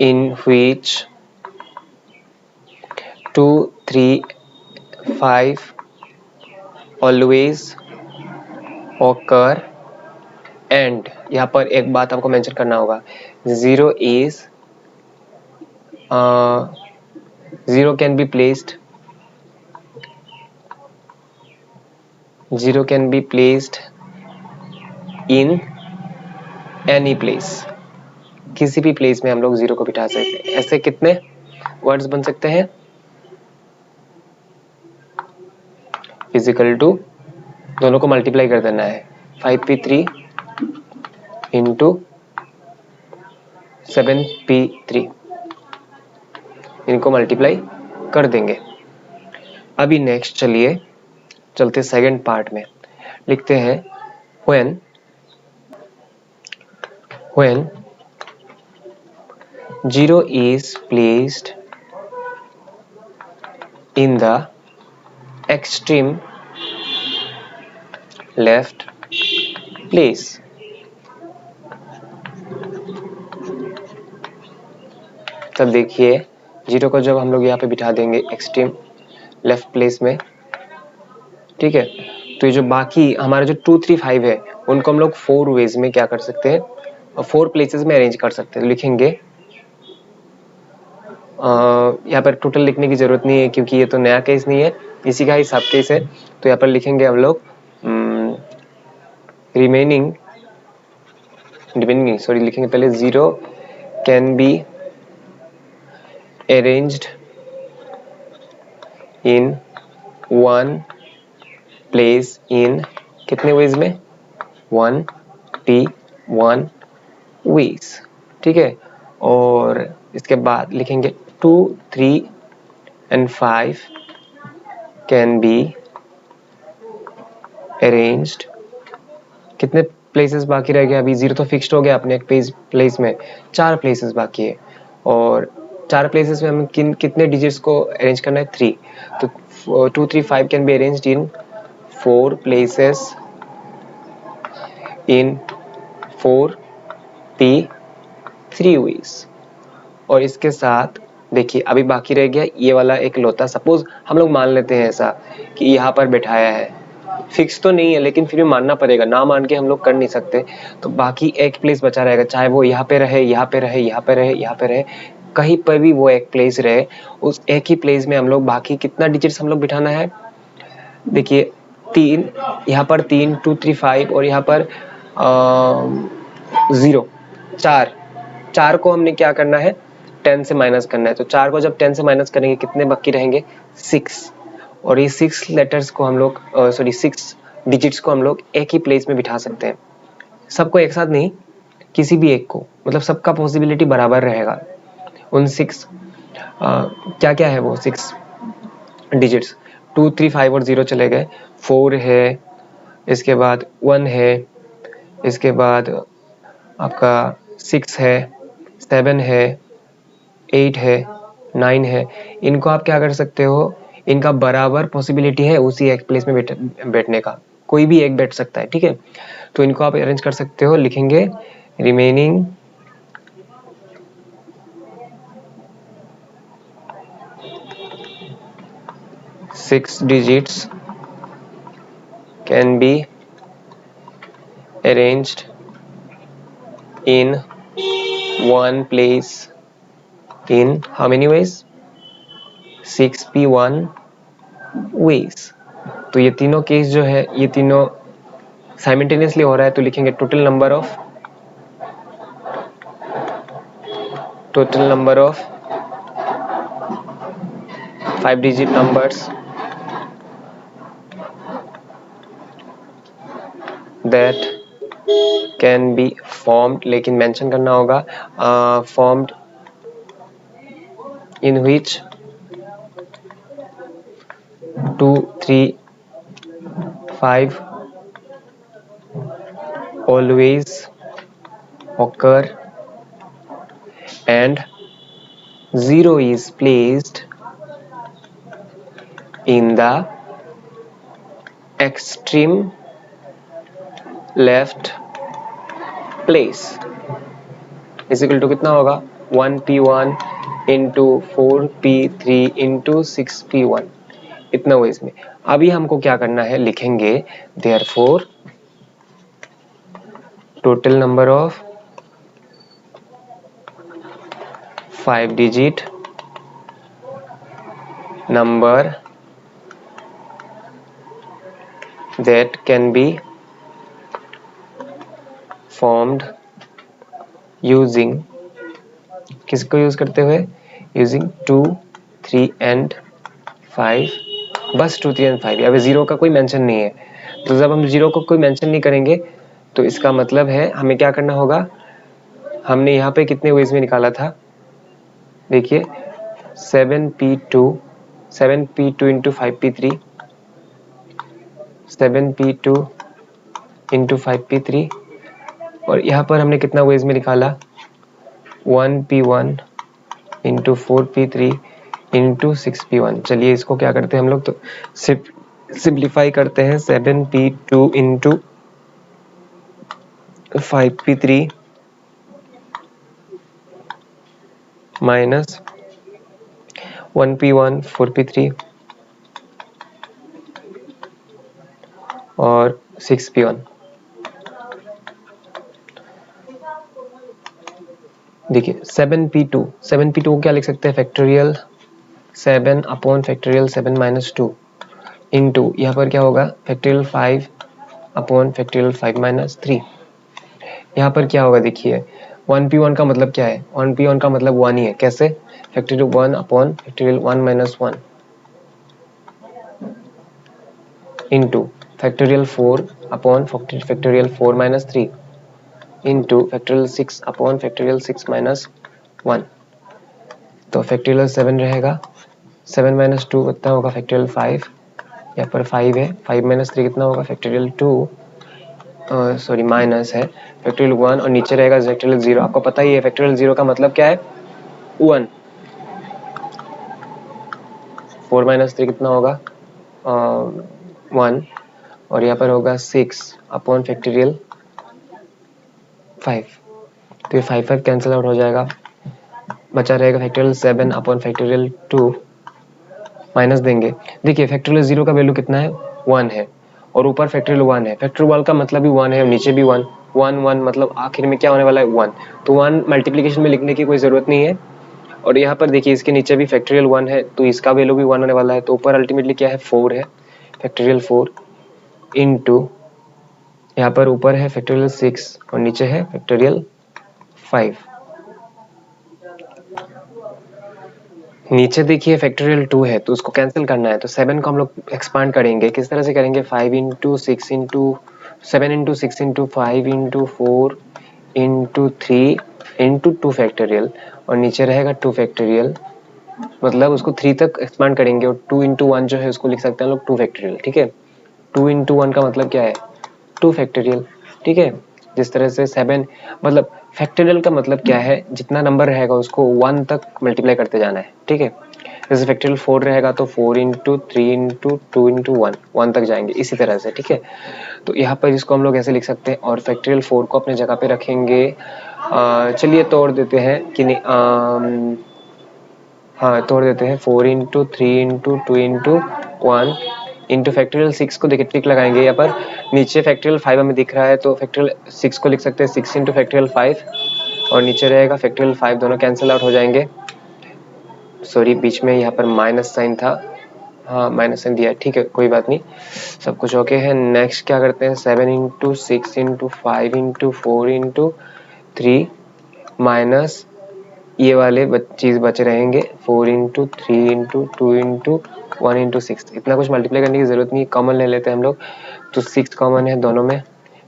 in which 2 3 5 always occur and यहाँ पर एक बात आपको मेंशन करना होगा, 0 can be placed 0 can be placed in any place, किसी भी प्लेस में हम लोग 0 को बिठा सकते हैं। ऐसे कितने वर्ड्स बन सकते हैं, इजिकल टू दोनों को मल्टीप्लाई कर देना है, 5p3 इंटू 7p3, इनको मल्टीप्लाई कर देंगे। अभी नेक्स्ट चलते सेकंड पार्ट में, लिखते हैं when 0 is placed in the extreme left place, तब देखिए 0 को जब हम लोग यहाँ पे बिठा देंगे एक्सट्रीम लेफ्ट प्लेस में, ठीक है, तो ये जो बाकी हमारे जो 2 3 5 है उनको हम लोग 4 वेज में क्या कर सकते हैं, 4 प्लेसेस में अरेंज कर सकते हैं। लिखेंगे यहाँ पर टोटल लिखने की जरूरत नहीं है क्योंकि ये तो नया केस नहीं है, इसी का ही सब केस है। तो यहाँ पर लिखेंगे हम लोग रिमेनिंग लिखेंगे पहले 0 can be arranged in 1 place in कितने वेज में 1 वेज, ठीक है। और इसके बाद लिखेंगे 2 3 and 5 कैन बी अरेंज्ड, कितने प्लेसेस बाकी रह गए, अभी 0 तो फिक्स्ड हो गया अपने एक प्लेस में, 4 प्लेसेस बाकी है और 4 प्लेसेस में हमें कितने डिजिट्स को अरेंज करना है 3, तो 2 3 5 can be arranged in 4 places in 4p3 ways. और इसके साथ देखिए अभी बाकी रह गया ये वाला एक लोता, सपोज हम लोग मान लेते हैं ऐसा कि यहाँ पर बैठाया है, फिक्स तो नहीं है लेकिन फिर भी मानना पड़ेगा, ना मान के हम लोग कर नहीं सकते, तो बाकी एक प्लेस बचा रहेगा, चाहे वो यहाँ पे रहे, यहाँ पे रहे, यहाँ पे रहे, यहाँ पे रहे, कहीं पर भी वो एक प्लेस रहे, उस एक ही प्लेस में हम लोग बाकी कितना डिजिट्स हम लोग बिठाना है, देखिए 3 यहाँ पर 3 2 3 5 और यहाँ पर 0 4 को हमने क्या करना है 10 से माइनस करना है, तो 4 को जब 10 से माइनस करेंगे कितने बाकी रहेंगे 6, और ये 6 लेटर्स को हम लोग 6 डिजिट्स को हम लोग एक ही प्लेस में बिठा सकते हैं, सबको एक साथ नहीं, किसी भी एक को, मतलब सबका पॉसिबिलिटी बराबर रहेगा। उन 6 क्या क्या है वो 6 डिजिट्स, 2 3 5 और 0 चले गए, 4 है, इसके बाद 1 है, इसके बाद आपका 6 है, 7 है, 8 है, 9 है, इनको आप क्या कर सकते हो, इनका बराबर पॉसिबिलिटी है उसी एक प्लेस में बैठने का, कोई भी एक बैठ सकता है, ठीक है, तो इनको आप अरेंज कर सकते हो। लिखेंगे remaining 6 digits can be arranged in one place in how many ways 6p1 ways, तो ये तीनों केस जो है ये तीनों साइमल्टेनियसली हो रहा है, तो लिखेंगे total number of 5 digit numbers that can be formed, लेकिन मेंशन करना होगा formed in which 2, 3, 5 always occur and 0 is placed in the extreme left place is equal to कितना होगा 1p1 into 4p3 into 6p1, इतना हुआ इसमें। अभी हमको क्या करना है, लिखेंगे therefore total number of 5 digit number that can be formed using, किसको यूज करते हुए, using 2, 3 and 5, बस 2, 3 and 5, यहाँ पे 0 का कोई मेंशन नहीं है। तो जब हम 0 को कोई मेंशन नहीं करेंगे तो इसका मतलब है हमें क्या करना होगा, हमने यहाँ पे कितने वेज में निकाला था, देखिए 7p2 into 5p3, 7p2 into 5p3, और यहाँ पर हमने कितना वेज में निकाला 1p1 into 4p3 into 6p1। चलिए इसको क्या करते हैं हम लोग, तो सिंप्लीफाई करते हैं 7p2 into 5p3 minus 1p1 4p3 और 6p1। देखिए 7p2 को क्या लिख सकते हैं, factorial 7 upon factorial 7 minus 2 into यहाँ पर क्या होगा फैक्टोरियल 5 अपॉन फैक्टोरियल 5 माइनस 3। यहाँ पर क्या होगा, देखिए 1p1 का मतलब क्या है, 1p1 का मतलब 1 ही है, कैसे, factorial 1 upon factorial 1 minus 1 into factorial 4 upon factorial 4 minus 3 into factorial 6 upon factorial 6 minus 1। तो फैक्टोरियल 7 रहेगा, 7 माइनस 2 कितना होगा फैक्टोरियल 5, यहाँ पर 5 है, 5 माइनस 3 कितना होगा फैक्टोरियल 2, सॉरी माइनस है फैक्टोरियल 1, और नीचे रहेगा फैक्टोरियल 0। आपको पता ही है फैक्टोरियल 0 का मतलब क्या है 1, 4 माइनस 3 कितना होगा 1, और यहाँ पर होगा 6 अपॉन फैक्टोरियल 5, तो ये 5 कैंसिल आउट हो जाएगा, बचा रहेगा फैक्टोरियल 7 अपॉन फैक्टोरियल 2 माइनस देंगे। देखिए फैक्टोरियल 0 का वैल्यू कितना है 1 है, और ऊपर फैक्टोरियल 1 है, फैक्टोरियल 1 का मतलब भी 1 है और नीचे भी 1, 1 1 मतलब आखिर में क्या होने वाला है 1, तो 1 मल्टीप्लिकेशन में लिखने की कोई ज़रूरत नहीं है। और यहाँ पर देखिए इसके नीचे भी फैक्टोरियल 1 है, तो इसका वैल्यू भी 1 होने वाला है, तो ऊपर अल्टीमेटली क्या है 4 है, फैक्टोरियल 4 इंटू यहाँ पर ऊपर है फैक्टोरियल 6 और नीचे है फैक्टोरियल 5। नीचे देखिए फैक्टोरियल 2 है तो उसको कैंसिल करना है, तो 7 को हम लोग एक्सपांड करेंगे, किस तरह से करेंगे 5 into 6 into 7 into 6 into 5 into 4 into 3 into 2 factorial, और नीचे रहेगा 2 फैक्टोरियल, मतलब उसको 3 तक एक्सपांड करेंगे, और 2 इंटू 1 जो है उसको लिख सकते हैं लोग 2 फैक्टोरियल, ठीक है। 2 इंटू 1 का मतलब क्या है 2 फैक्टोरियल, ठीक है। जिस तरह से 7 मतलब फैक्टोरियल का मतलब क्या है, जितना नंबर रहेगा उसको 1 तक मल्टीप्लाई करते जाना है, ठीक है। जैसे फैक्टोरियल 4 रहेगा तो 4 इंटू 3 इंटू 2 इंटू 1 तक जाएंगे, इसी तरह से, ठीक है। तो यहाँ पर इसको हम लोग ऐसे लिख सकते हैं, और फैक्टोरियल 4 को अपने जगह पे रखेंगे। चलिए तोड़ देते हैं कि नहीं, हाँ तोड़ देते हैं, 4 into 3 into 2 into 1 into factorial 6 को देखिए टिक लगाएंगे, यहाँ पर नीचे फैक्टोरियल 5 हमें दिख रहा है तो फैक्टोरियल 6 को लिख सकते हैं 6 इंटू फैक्टोरियल 5, और नीचे रहेगा फैक्टोरियल 5, दोनों कैंसिल आउट हो जाएंगे, सॉरी बीच में यहाँ पर माइनस साइन था, हाँ माइनस साइन दिया है, ठीक है कोई बात नहीं, सब कुछ ओके है। नेक्स्ट क्या करते हैं, 7 into 6 into 5 into 4 into 3 minus ये वाले चीज़ बचे रहेंगे 4 इंटू 3 इंटू 2 इंटू 1 इंटू 6। इतना कुछ मल्टीप्लाई करने की ज़रूरत नहीं, कॉमन ले लेते हैं हम लोग। तो 6 कॉमन है दोनों में,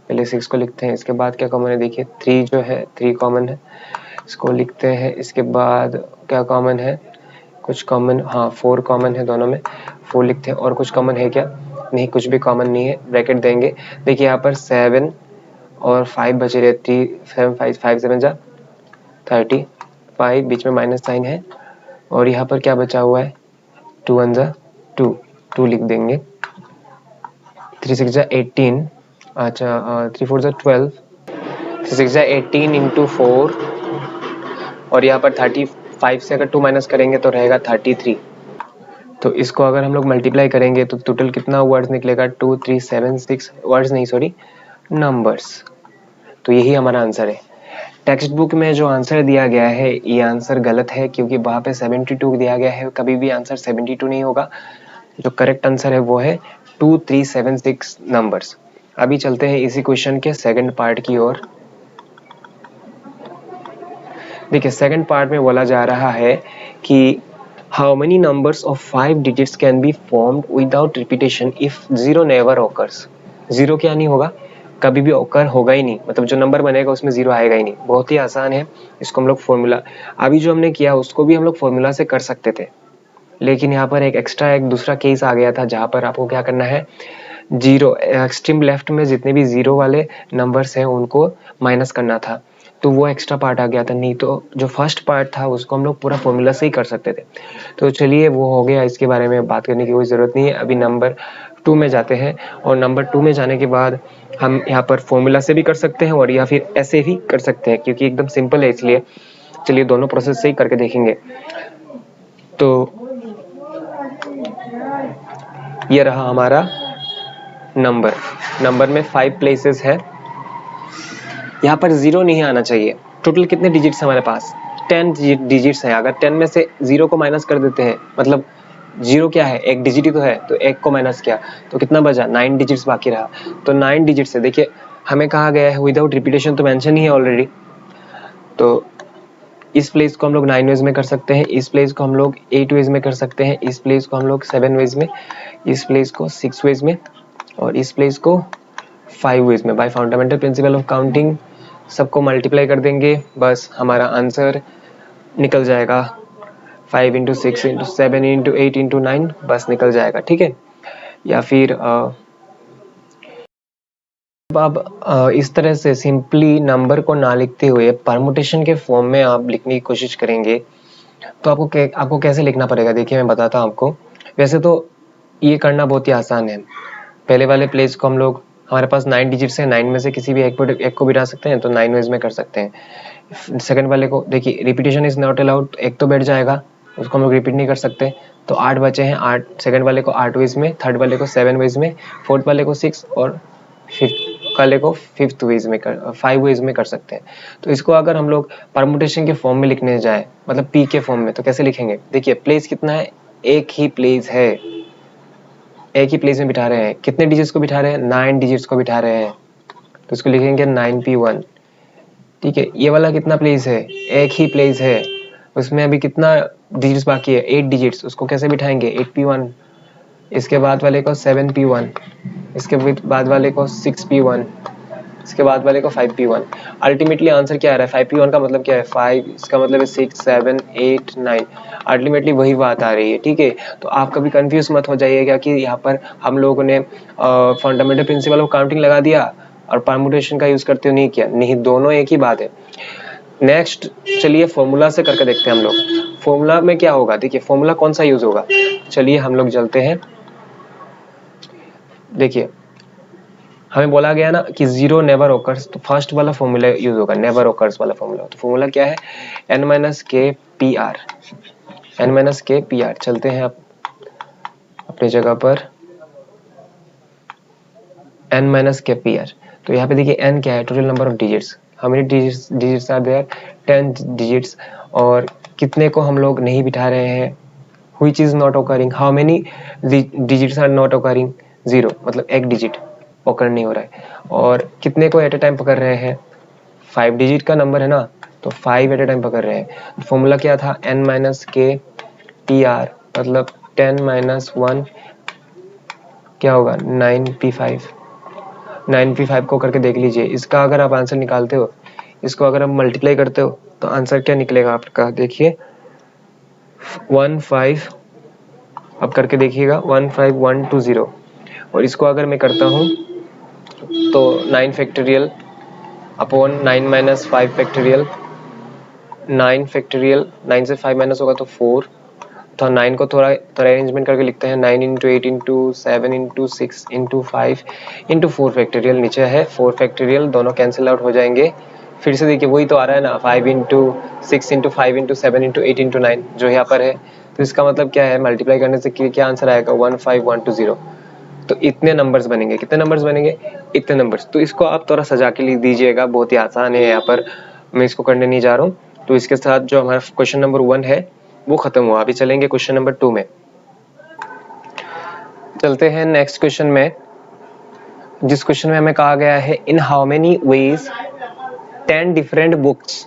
पहले 6 को लिखते हैं, इसके बाद क्या कॉमन है देखिए 3 जो है 3 कॉमन है, इसको लिखते हैं। इसके बाद क्या कॉमन है, कुछ कॉमन, हाँ 4 कॉमन है दोनों में, 4 लिखते हैं। और कुछ कॉमन है क्या, नहीं कुछ भी कॉमन नहीं है, ब्रैकेट देंगे। देखिए यहाँ पर 7 और 5 बचे रहे, 3 7 5 7 जा 35, बीच में माइनस साइन है। और यहाँ पर क्या बचा हुआ है, 2 1 जा 2, 2 लिख देंगे। 3 6 जा 18, अच्छा 3 4 जा 12, 3 6 जा 18 इंटू 4, और यहाँ पर 35 से अगर 2 माइनस करेंगे तो रहेगा 33। तो इसको अगर हम लोग मल्टीप्लाई करेंगे तो टोटल कितना वर्ड्स निकलेगा, 2 3 7 6 वर्ड्स नहीं सॉरी नंबर्स। तो यही हमारा आंसर है। टेक्स्ट बुक में जो आंसर दिया गया है ये आंसर गलत है, क्योंकि वहाँ पे 72 दिया गया है, कभी भी आंसर 72 नहीं होगा। जो करेक्ट आंसर है वो है 2 3 7 6 नंबर्स। अभी चलते हैं इसी क्वेश्चन के सेकंड पार्ट की ओर। देखिए सेकंड पार्ट में बोला जा रहा है कि how many numbers of 5 digits can be formed without repetition if zero never occurs. Zero क्या नहीं होगा, कभी भी ऑकर होगा ही नहीं, मतलब जो नंबर बनेगा उसमें जीरो आएगा ही नहीं। बहुत ही आसान है, इसको हम लोग फॉर्मूला अभी जो हमने किया उसको भी हम लोग फॉर्मूला से कर सकते थे, लेकिन यहाँ पर एक एक्स्ट्रा एक दूसरा केस आ गया था जहाँ पर आपको क्या करना है, जीरो एक्सट्रीम लेफ्ट में जितने भी जीरो वाले नंबर्स हैं उनको माइनस करना था, तो वो एक्स्ट्रा पार्ट आ गया था। नहीं तो जो फर्स्ट पार्ट था उसको हम लोग पूरा फॉर्मूला से ही कर सकते थे। तो चलिए वो हो गया, इसके बारे में बात करने की कोई ज़रूरत नहीं है। अभी नंबर 2 में जाते हैं, और नंबर 2 में जाने के बाद हम यहाँ पर फॉर्मूला से भी कर सकते हैं और या फिर ऐसे भी कर सकते हैं, क्योंकि एकदम सिंपल है, इसलिए चलिए दोनों प्रोसेस से ही करके देखेंगे। तो ये रहा हमारा नंबर में 5 प्लेसेस है, यहाँ पर जीरो नहीं आना चाहिए। टोटल कितने डिजिट्स हमारे पास, 10 डिजिट्स है। अगर 10 में से जीरो को माइनस कर देते हैं, मतलब जीरो क्या है, एक डिजिट ही तो है, तो एक को माइनस किया तो कितना बचा, 9 डिजिट्स बाकी रहा। तो 9 डिजिट्स है। देखिए हमें कहा गया है विदाउट रिपीटेशन, तो मेंशन ही है ऑलरेडी। तो इस प्लेस को हम लोग 9 वेज में कर सकते हैं, इस प्लेस को हम लोग 8 वेज में कर सकते हैं, इस प्लेस को हम लोग 7 वेज में, इस प्लेस को 6 वेज में, और इस प्लेस को 5 वेज में। Bye fundamental principle of counting सबको मल्टीप्लाई कर देंगे, बस हमारा आंसर निकल जाएगा 5 इंटू 6 इंटू 7 इंटू 8 इंटू 9, बस निकल जाएगा, ठीक है। या फिर अब इस तरह से सिंपली नंबर को ना लिखते हुए परमुटेशन के फॉर्म में आप लिखने की कोशिश करेंगे तो आपको कैसे लिखना पड़ेगा, देखिए मैं बताता हूँ आपको। वैसे तो ये करना बहुत ही आसान है। पहले वाले प्लेस को हम लोग, हमारे पास 9 डिजिट्स है, 9 में से किसी भी एक को बिठा सकते हैं, तो 9 वेज में कर सकते हैं। सेकंड वाले को देखिए रिपीटेशन इज नॉट अलाउड, एक तो बैठ जाएगा, उसको हम लोग रिपीट नहीं कर सकते, तो 8 बचे हैं। 8 सेकंड वाले को 8 वेज में, थर्ड वाले को 7 वेज में, फोर्थ वाले को 6 और फिफ्थ वाले को 5th वेज में 5 वेज में कर सकते हैं। तो इसको अगर हम लोग परमुटेशन के फॉर्म में लिखने जाए, मतलब पी के फॉर्म में, तो कैसे लिखेंगे, देखिए प्लेस कितना है, एक ही प्लेस है, एक ही प्लेस में बिठा रहे हैं। कितने डिजिट्स को बिठा रहे हैं, 9 डिजिट्स को बिठा रहे हैं, तो इसको लिखेंगे 9p1, ठीक है। ये वाला कितना प्लेस है, एक ही प्लेस है, उसमें अभी कितना डिजिट्स बाकी है, 8 डिजिट्स, उसको कैसे बिठाएंगे 8p1। इसके बाद वाले को 7p1, इसके बाद वाले को 6p1, इसके बाद वाले को 5p1। अल्टीमेटली आंसर क्या आ रहा है, 5p1 का मतलब क्या है 5, इसका मतलब है 6 7 8 9, अल्टीमेटली वही बात आ रही है, ठीक है। तो आप कभी कंफ्यूज मत हो जाइएगा कि यहाँ पर हम लोगों ने फंडामेंटल प्रिंसिपल ऑफ काउंटिंग लगा दिया और परमुटेशन का यूज करते हुए नहीं किया, नहीं, दोनों एक ही बात है। नेक्स्ट चलिए फॉर्मूला से करके देखते हैं हम लोग। फॉर्मूला में क्या होगा, देखिए फॉर्मूला कौन सा यूज होगा, चलिए हम लोग चलते हैं। देखिए हमें बोला गया ना कि जीरो नेवर ऑकर्स, तो फर्स्ट वाला फॉर्मूला यूज होगा, नेवर ऑकर्स वाला फॉर्मूला। तो फॉर्मूला क्या है, n minus K P R, n minus K P R. चलते हैं आप अपनी जगह पर, n minus K P R. तो यहाँ पे देखिए n क्या है, total number of digits, how many digits are there, 10 digits. और कितने को हम लोग नहीं बिठा रहे हैं, which is not occurring, how many digits are not occurring, 0 मतलब एक डिजिट occur नहीं हो रहा है। और कितने को एट ए टाइम पकड़ रहे हैं, 5 डिजिट का नंबर है ना, तो 5 एट ए टाइम पकड़ रहे हैं। फॉर्मूला क्या था, n माइनस के टी आर, मतलब 10 माइनस 1 क्या होगा, 9p5। 9p5 को करके देख लीजिए, इसका अगर आप आंसर निकालते हो, इसको अगर आप मल्टीप्लाई करते हो तो आंसर क्या निकलेगा आपका, देखिए 15, अब करके देखिएगा 15120। और इसको अगर मैं करता हूँ तो 9 factorial upon 9 minus 5 factorial, 9 factorial, 9 से 5 माइनस होगा तो 4, तो 9 को थोड़ा अरेंजमेंट करके लिखते हैं, 9 into 8 into 7 into 6 into 5 into 4 factorial, नीचे है 4 फैक्टोरियल, दोनों कैंसिल आउट हो जाएंगे। फिर से देखिए वही तो आ रहा है ना, 5 into 6 into 5 into 7 into 8 into 9 जो यहाँ पर है। तो इसका मतलब क्या है, मल्टीप्लाई करने से क्या आंसर आएगा, 15120। तो इतने नंबर्स बनेंगे, कितने नंबर्स बनेंगे, इतने नंबर्स। तो इसको आप थोड़ा सजा के लिख दीजिएगा, बहुत ही आसान है, यहाँ पर मैं इसको करने नहीं जा रहा हूँ। तो इसके साथ जो हमारा क्वेश्चन नंबर 1 है वो खत्म हुआ। अभी चलेंगे क्वेश्चन नंबर 2 में। चलते हैं नेक्स्ट क्वेश्चन में, जिस क्वेश्चन में हमें कहा गया है, in how many ways 10 different books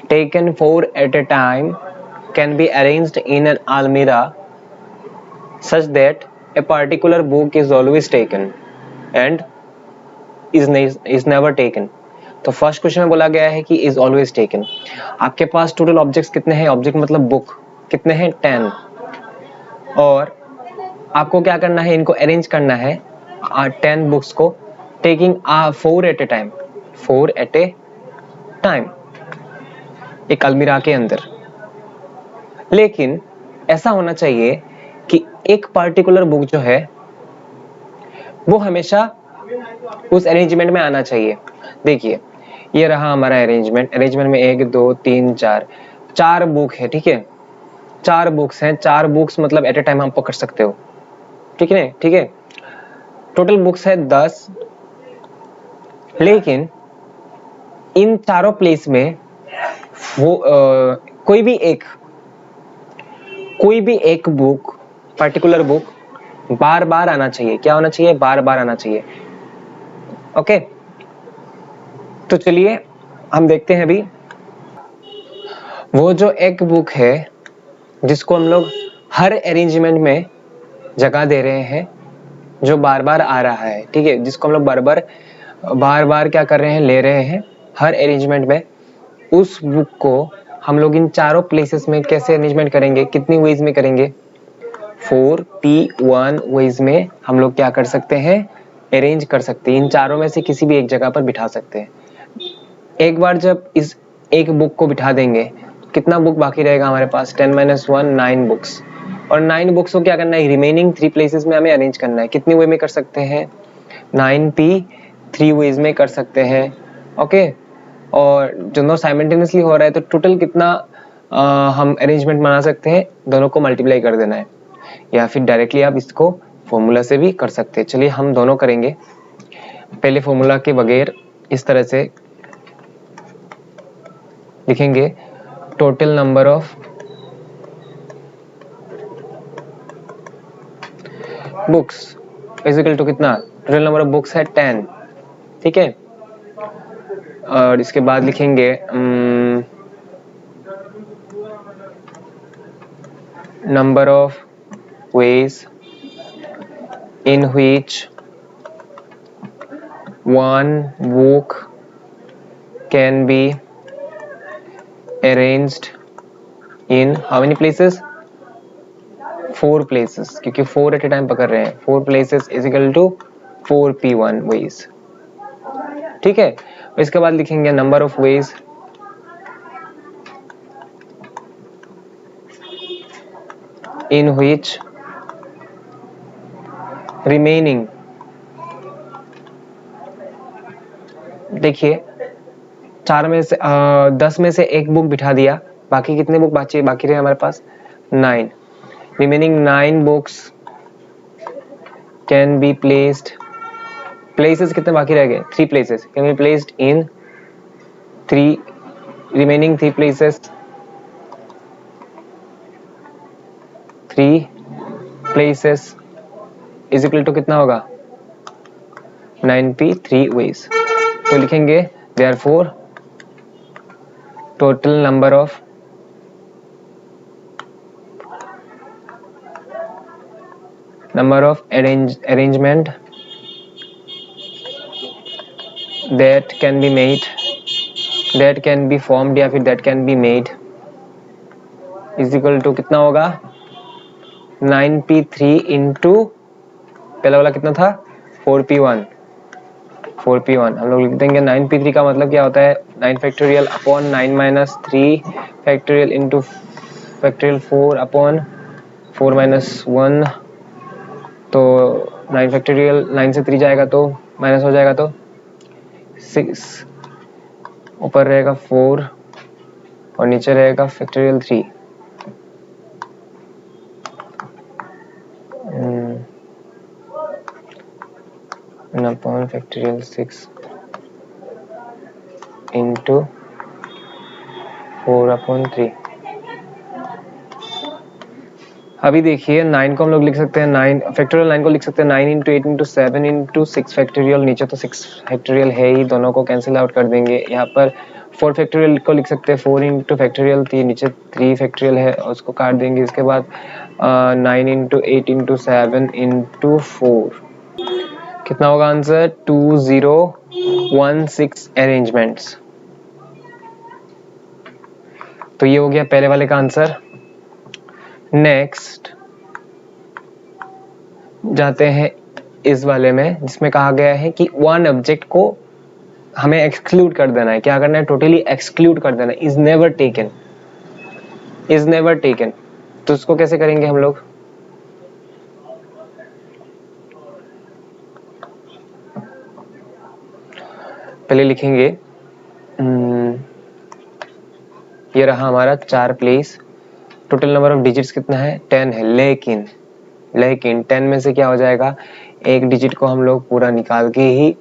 taken 4 at a time can be arranged in an almirah such that a particular book is always taken and is never taken। तो फर्स्ट क्वेश्चन में बोला गया है कि is always taken। आपके पास total objects कितने हैं, object मतलब बुक कितने हैं, 10, और आपको क्या करना है, इनको अरेंज करना है 10 बुक्स को, taking 4 at a time, 4 at a time, एक अलमीरा के अंदर। लेकिन ऐसा होना चाहिए कि एक पर्टिकुलर बुक जो है वो हमेशा उस अरेंजमेंट में आना चाहिए। देखिए ये रहा हमारा अरेंजमेंट में 1 2 3 4 बुक है, ठीक है, 4 बुक्स हैं, 4 बुक्स मतलब एट ए टाइम हम पकड़ सकते हो, ठीक है, ठीक है। टोटल बुक्स है 10, लेकिन इन चारों प्लेस में वो कोई भी एक बुक, पर्टिकुलर बुक बार बार आना चाहिए। क्या होना चाहिए, बार बार आना चाहिए। ओके, तो चलिए हम देखते हैं अभी वो जो एक बुक है जिसको हम लोग हर अरेंजमेंट में जगह दे रहे हैं, जो बार बार आ रहा है, ठीक है, जिसको हम लोग बार बार क्या कर रहे हैं, ले रहे हैं हर अरेंजमेंट में। उस बुक को हम लोग इन चारों प्लेसेस में कैसे अरेंजमेंट करेंगे, कितनी वेज में करेंगे, 4p1 वेज में हम लोग क्या कर सकते हैं, अरेंज कर सकते हैं। इन चारों में से किसी भी एक जगह पर बिठा सकते हैं। एक बार जब इस एक बुक को बिठा देंगे, कितना बुक बाकी रहेगा हमारे पास, 10 माइनस 1 9 बुक्स, और 9 बुक्स को क्या करना है, रिमेनिंग 3 प्लेसेस में हमें अरेंज करना है। कितनी वे में कर सकते हैं, 9p3 वेज में कर सकते हैं। ओके, और दोनों साइमल्टेनियसली हो रहा है, तो टोटल कितना हम अरेंजमेंट बना सकते हैं, दोनों को मल्टीप्लाई कर देना है, या फिर डायरेक्टली आप इसको फॉर्मूला से भी कर सकते हैं। चलिए हम दोनों करेंगे। पहले फॉर्मूला के बगैर इस तरह से लिखेंगे, total number of books is equal to कितना, टोटल नंबर ऑफ बुक्स है 10, ठीक है। और इसके बाद लिखेंगे number of ways in which one book can be arranged in how many places, 4 places, क्योंकि 4 एट ए टाइम पकड़ रहे हैं, 4 places is equal to 4p1 ways, ठीक है। इसके बाद लिखेंगे number of ways in which remaining, देखिए 4 में से 10 में से एक बुक बिठा दिया, बाकी कितने बुक बाकी रहे हमारे पास, 9। Remaining 9 books can be placed, places कितने बाकी रह गए, 3 places can be placed in 3 remaining 3 places, 3 places is equal to कितना होगा 9p 3 ways। तो लिखेंगे therefore total number of arrangement that can be made, that can be formed या फिर that can be made is equal to कितना होगा 9p3 into पहला वाला कितना था 4p1 हम लोग लिख देंगे 9p3 का मतलब क्या होता है 9 factorial upon 9 minus 3 factorial into factorial 4 upon 4 minus 1। तो 9 फैक्टोरियल 9 से 3 जाएगा तो माइनस हो जाएगा तो 6, ऊपर रहेगा 4 और नीचे रहेगा factorial 3। Upon factorial 6 into 4 upon 3। अभी देखिए 9 को हम लोग लिख सकते हैं 9 फैक्टोरियल 9 को लिख सकते हैं 9 इंटू 8 इंटू 7 इंटू 6 फैक्टोरियल, नीचे तो 6 फैक्टोरियल है ही, दोनों को कैंसिल आउट कर देंगे। यहाँ पर 4 फैक्टोरियल को लिख सकते हैं 4 इंटू फैक्टोरियल 3, नीचे 3 फैक्टोरियल है उसको काट देंगे। इसके बाद 9 इंटू 8 इंटू 7 इंटू 4 कितना होगा आंसर 2016 अरेंजमेंट्स। तो ये हो गया पहले वाले का आंसर। नेक्स्ट जाते हैं इस वाले में जिसमें कहा गया है कि वन ऑब्जेक्ट को हमें एक्सक्लूड कर देना है। क्या करना है टोटली एक्सक्लूड कर देना है। Is never taken. तो उसको कैसे करेंगे हम लोग पहले लिखेंगे ये रहा हमारा 4 place, total number of digits कितना है 10 है, लेकिन 10 में से क्या हो जाएगा एक डिजिट को हम लोग पूरा निकाल के ही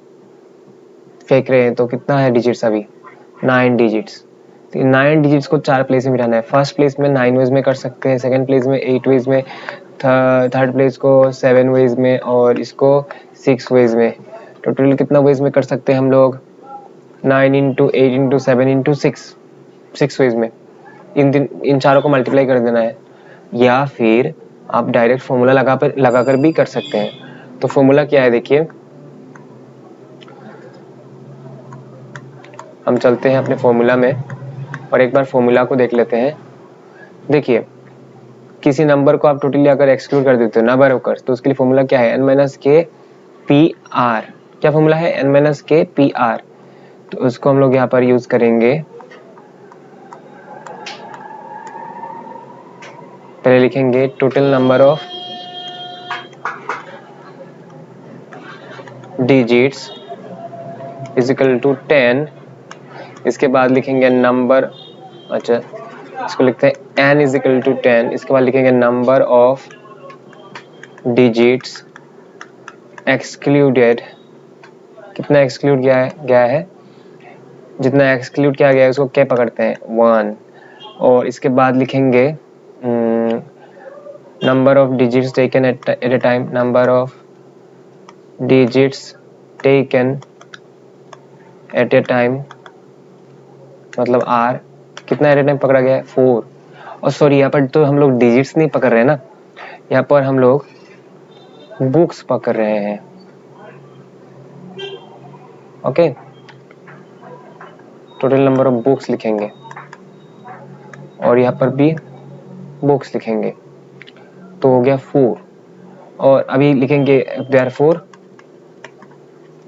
फेंक रहे हैं। तो कितना है डिजिट्स अभी 9 डिजिट्स। तो 9 डिजिट्स को 4 प्लेस में मिटाना है। फर्स्ट प्लेस में 9 वेज में कर सकते हैं, सेकंड प्लेस में 8 वेज में, थर्ड प्लेस को 7 वेज में और इसको 6 वेज में। टोटल कितना वेज में कर सकते हैं हम लोग 9 इंटू 8 इंटू 7 इंटू 6 वेज में। इन चारों को मल्टीप्लाई कर देना है, या फिर आप डायरेक्ट फॉर्मूला लगाकर भी कर सकते हैं। तो फॉर्मूला क्या है देखिए, हम चलते हैं अपने फॉर्मूला में और एक बार फॉर्मूला को देख लेते हैं। देखिए किसी नंबर को आप टोटली अगर एक्सक्लूड कर देते हो नंबर होकर, तो उसके लिए फॉर्मूला क्या है n-k/r। क्या फॉर्मूला है n-k/r। तो उसको हम लोग यहाँ पर यूज करेंगे। पहले लिखेंगे total number of digits is equal to 10। इसके बाद लिखेंगे नंबर, अच्छा इसको लिखते हैं n इज इक्वल टू 10। इसके बाद लिखेंगे नंबर ऑफ डिजिट्स एक्सक्लूडेड। कितना एक्सक्लूड गया है जितना एक्सक्लूड किया गया है उसको क्या पकड़ते हैं 1। और इसके बाद लिखेंगे number of digits taken at a time, number of digits taken at a time मतलब r। कितना एट ए टाइम पकड़ा गया है 4। और सॉरी यहाँ पर तो हम लोग डिजिट्स नहीं पकड़ रहे हैं ना, यहाँ पर हम लोग बुक्स पकड़ रहे हैं। Okay total number of books लिखेंगे और यहाँ पर भी बुक्स लिखेंगे, तो हो गया 4। और अभी लिखेंगे therefore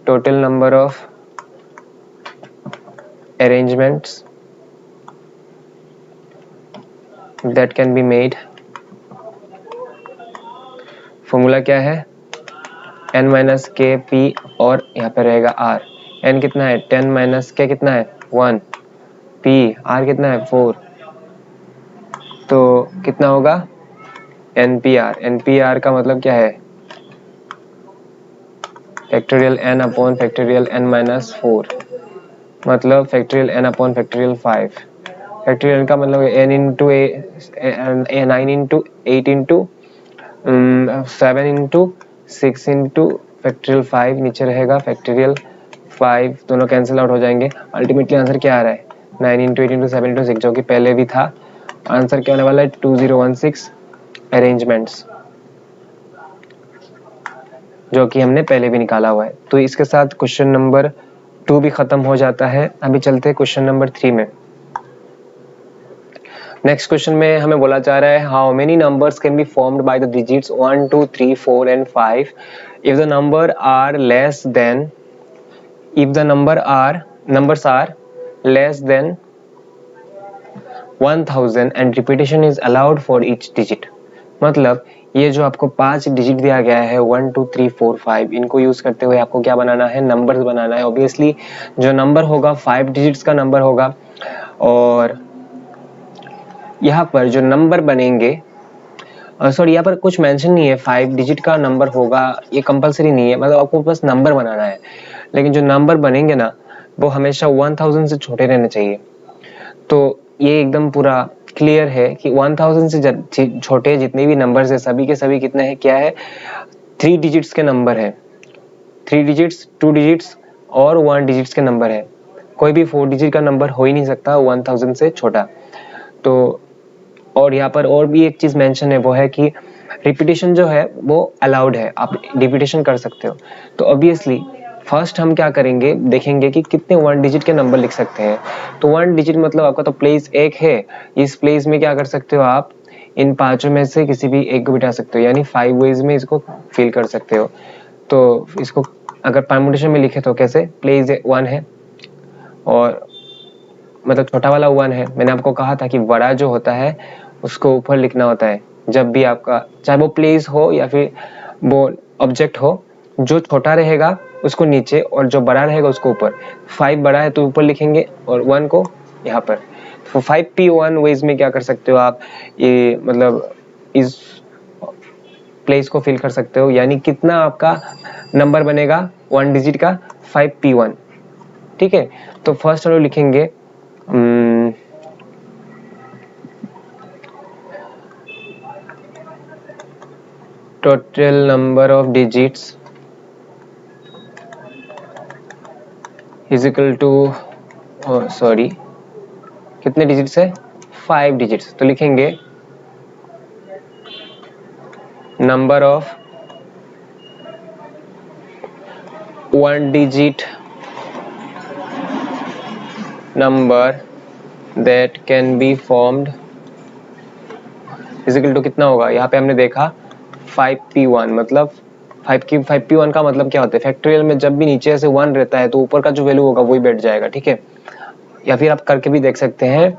total number of arrangements that can be made. Formula क्या है n-k/p और यहाँ पे रहेगा r। n कितना है 10 - k कितना है 1, p r कितना है 4। तो कितना होगा npr का मतलब क्या है factorial n upon factorial n-4 मतलब factorial n upon factorial 5। Factorial का मतलब n into 9 into 8 into 7 into 6 into factorial 5, नीचे रहेगा फैक्टोरियल 5, दोनों कैंसिल आउट हो जाएंगे। अल्टीमेटली आंसर क्या आ रहा है 9 इंटू 8 इंटू 7 इंटू 6, जो कि पहले भी था। आंसर क्या होने वाला है 2016 अरेंजमेंट्स, जो कि हमने पहले भी निकाला हुआ है। तो इसके साथ क्वेश्चन नंबर 2 भी खत्म हो जाता है। अभी चलते हैं क्वेश्चन नंबर 3 में। नेक्स्ट क्वेश्चन में हमें बोला जा रहा है how many numbers can be formed by the digits 1 2 3 4 and 5 if the number are less than, if the numbers are less than 1000 and repetition is allowed for each digit। मतलब ये जो आपको 5 डिजिट दिया गया है 1 2 3 4 5, इनको यूज करते हुए आपको क्या बनाना है, नंबर्स बनाना है। ऑब्वियसली जो नंबर होगा 5 डिजिट्स का नंबर होगा, और यहाँ पर जो नंबर बनेंगे, सॉरी यहाँ पर कुछ मेंशन नहीं है 5 डिजिट का नंबर होगा, ये कंपलसरी नहीं है, मतलब आपको बस नंबर बनाना है। लेकिन जो नंबर बनेंगे ना वो हमेशा 1000 से छोटे रहने चाहिए। तो ये एकदम पूरा क्लियर है कि 1000 से छोटे जितने भी नंबर्स है सभी के सभी कितने हैं, क्या है 3 डिजिट्स के नंबर है। 3 डिजिट्स, 2 डिजिट्स और 1 डिजिट्स के नंबर है। कोई भी 4 डिजिट का नंबर हो ही नहीं सकता 1000 से छोटा। तो और यहाँ पर और भी एक चीज मेंशन है, वो है कि रिपीटेशन जो है वो अलाउड है, आप रिपीटेशन कर सकते हो। तो ऑब्वियसली फर्स्ट हम क्या करेंगे, देखेंगे कि कितने 1 डिजिट के नंबर लिख सकते हैं। तो 1 डिजिट मतलब आपका तो प्लेस 1 है, इस प्लेस में क्या कर सकते हो आप, इन पांचों में से किसी भी एक को बिठा सकते हो, यानी 5 वेज में इसको फिल कर सकते हो। तो इसको अगर परमुटेशन में लिखे तो कैसे, प्लेस 1 है और मतलब छोटा वाला 1 है। मैंने आपको कहा था कि बड़ा जो होता है उसको ऊपर लिखना होता है जब भी आपका, चाहे वो प्लेस हो या फिर वो ऑब्जेक्ट हो, जो छोटा रहेगा उसको नीचे और जो बड़ा रहेगा उसको ऊपर। 5 बड़ा है तो ऊपर लिखेंगे और 1 को यहाँ पर। तो 5p1 वेज में क्या कर सकते हो आप, ये मतलब इस प्लेस को फिल कर सकते हो, यानी कितना आपका नंबर बनेगा 1 डिजिट का 5p1। ठीक है, तो फर्स्ट हम लोग लिखेंगे total number of digits is equal to, sorry कितने डिजिट्स है 5 डिजिट्स। तो लिखेंगे number of 1 digit number that can be formed is equal to कितना होगा, यहाँ पे हमने देखा 5p1, मतलब 5p1 का मतलब क्या होता है, फैक्टोरियल में जब भी नीचे से 1 रहता है तो ऊपर का जो वैल्यू होगा वही बैठ जाएगा। ठीक है, या फिर आप करके भी देख सकते हैं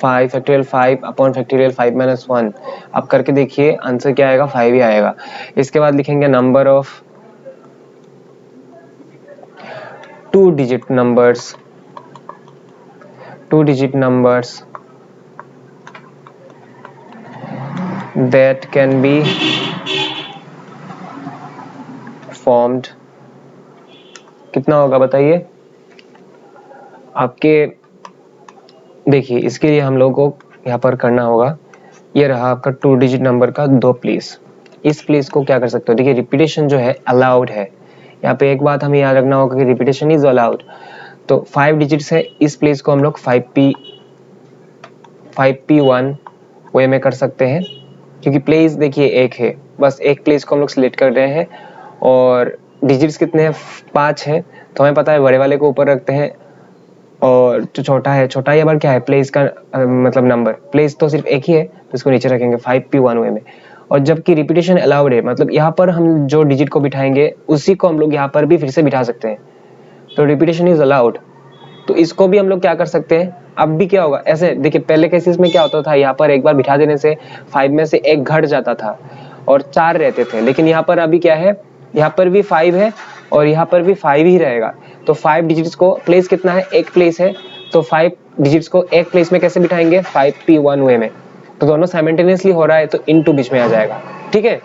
5 फैक्टोरियल 5 अपॉन फैक्टोरियल 5 माइनस 1, आप करके देखिए आंसर क्या आएगा 5 ही आएगा। इसके बाद लिखेंगे number of 2 digit numbers, 2 digit numbers that can be formed, कितना होगा बताइए आपके। देखिए इसके लिए हम लोगों को यहाँ पर करना होगा, ये रहा आपका 2 डिजिट नंबर का 2 प्लेस। इस प्लेस को क्या कर सकते हो, देखिए रिपीटेशन जो है अलाउड है। यहाँ पे एक बात हमें याद रखना होगा कि रिपीटेशन इज अलाउड। तो 5 डिजिट्स है, इस प्लेस को हम लोग 5p1 वे में कर सकते हैं, क्योंकि प्लेस देखिए 1 है, बस एक प्लेस को हम लोग सिलेक्ट कर रहे हैं और डिजिट्स कितने हैं 5 है, तो हमें पता है बड़े वाले को ऊपर रखते हैं और जो छोटा है, छोटा यहाँ पर क्या है प्लेस का मतलब नंबर, प्लेस तो सिर्फ एक ही है तो इसको नीचे रखेंगे 5p1 वे में। और जबकि रिपीटेशन अलाउड है, मतलब यहाँ पर हम जो डिजिट को बिठाएंगे उसी को हम लोग यहाँ पर भी फिर से बिठा सकते हैं, तो रिपीटेशन इज अलाउड। तो इसको भी हम लोग क्या कर सकते हैं, अब भी क्या होगा, ऐसे देखिए पहले केसेस में क्या होता था, यहाँ पर एक बार बिठा देने से 5 में से 1 घट जाता था और 4 रहते थे, लेकिन यहाँ पर अभी क्या है, यहाँ पर भी 5 है और यहाँ पर भी 5 ही रहेगा। तो 5 डिजिट्स को प्लेस कितना है, एक प्लेस है, तो 5 डिजिट्स को एक प्लेस में कैसे बिठाएंगे 5p1 वे में, तो दोनों साइमल्टेनियसली हो रहा है तो इनटू बीच में आ जाएगा। ठीक है,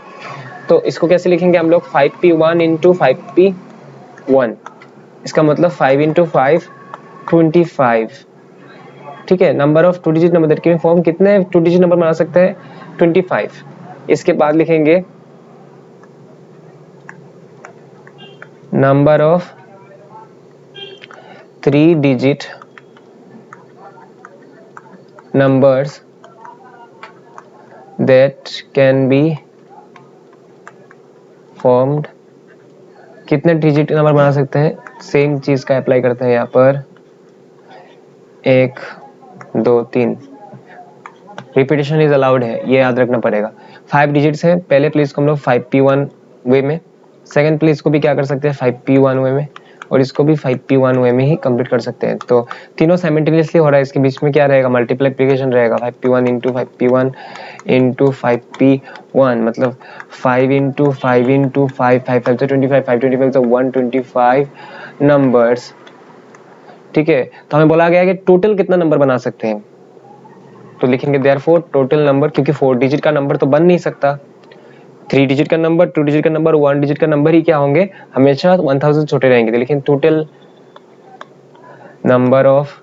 तो इसको कैसे लिखेंगे हम लोग 5p1 इंटू 5p1, इसका मतलब 5 इंटू 5 25। ठीक है, number of 2 digit number that can form, कितने 2 डिजिट नंबर बना सकते हैं 25। इसके बाद लिखेंगे number of 3 digit numbers that can be formed। कितने डिजिट नंबर बना सकते हैं, सेम चीज का अप्लाई करते हैं यहाँ पर, 1 2 3। रिपीटेशन इज अलाउड है, ये याद रखना पड़ेगा। 5 डिजिट्स है, पहले प्लेस को हम लोग 5p1 वे में, सेकंड प्लेस को भी क्या कर सकते हैं 5p1 वे में, और इसको भी 5p1 वे में ही कंप्लीट कर सकते हैं। तो तीनों साइमल्टेनियसली हो रहा है, इसके बीच में क्या रहेगा, मल्टीप्लिकेशन रहेगा, 5p1 into 5p1 into 5p1, मतलब 5 इंटू 5 इंटू 5, 5 5 से 25, 5 25 से 125 नंबर्स। ठीक है, तो हमें बोला गया है कि टोटल कितना नंबर बना सकते हैं, तो लिखेंगे देयरफॉर टोटल नंबर, क्योंकि 4 डिजिट का नंबर तो बन नहीं सकता, 3 डिजिट का नंबर, 2 डिजिट का नंबर, 1 डिजिट का नंबर ही क्या होंगे, हमेशा 1000 छोटे रहेंगे। तो लेकिन total number of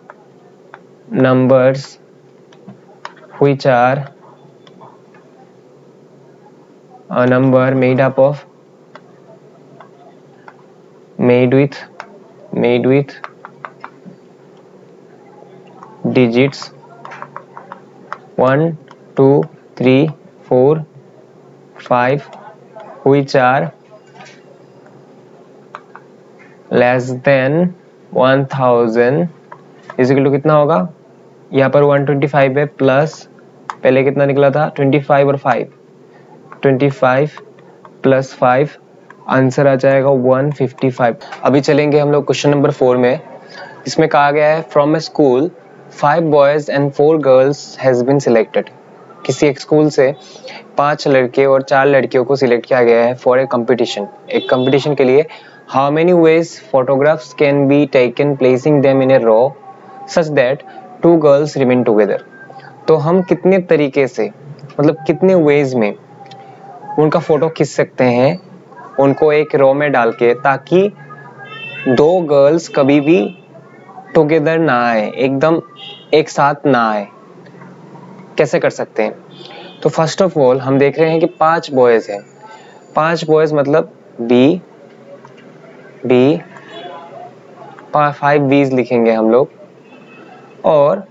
numbers which are a number made with digits 1 2 3 4 5 which are less than 1000 is equal to कितना होगा, यहाँ पर 125 है, प्लस पहले कितना निकला था 25 और 5, 25 प्लस 5, आंसर आ जाएगा 155। अभी चलेंगे हम लोग क्वेश्चन नंबर 4 में। इसमें कहा गया है from a school 5 boys and 4 girls has been selected. किसी एक स्कूल से 5 लड़के और 4 लड़कियों को सिलेक्ट किया गया है फॉर ए कंपटीशन, एक कंपटीशन के लिए। How many ways photographs can be taken placing them in a row such that 2 girls remain together. तो हम कितने तरीके से, मतलब कितने वेज में उनका फोटो खींच सकते हैं उनको एक रो में डाल के, ताकि 2 गर्ल्स कभी भी टुगेदर ना आए, एकदम एक साथ ना आए। कैसे कर सकते हैं, तो फर्स्ट ऑफ ऑल हम देख रहे हैं कि 5 बॉयज हैं, 5 बॉयज मतलब बी 5 बीज लिखेंगे हम लोग, और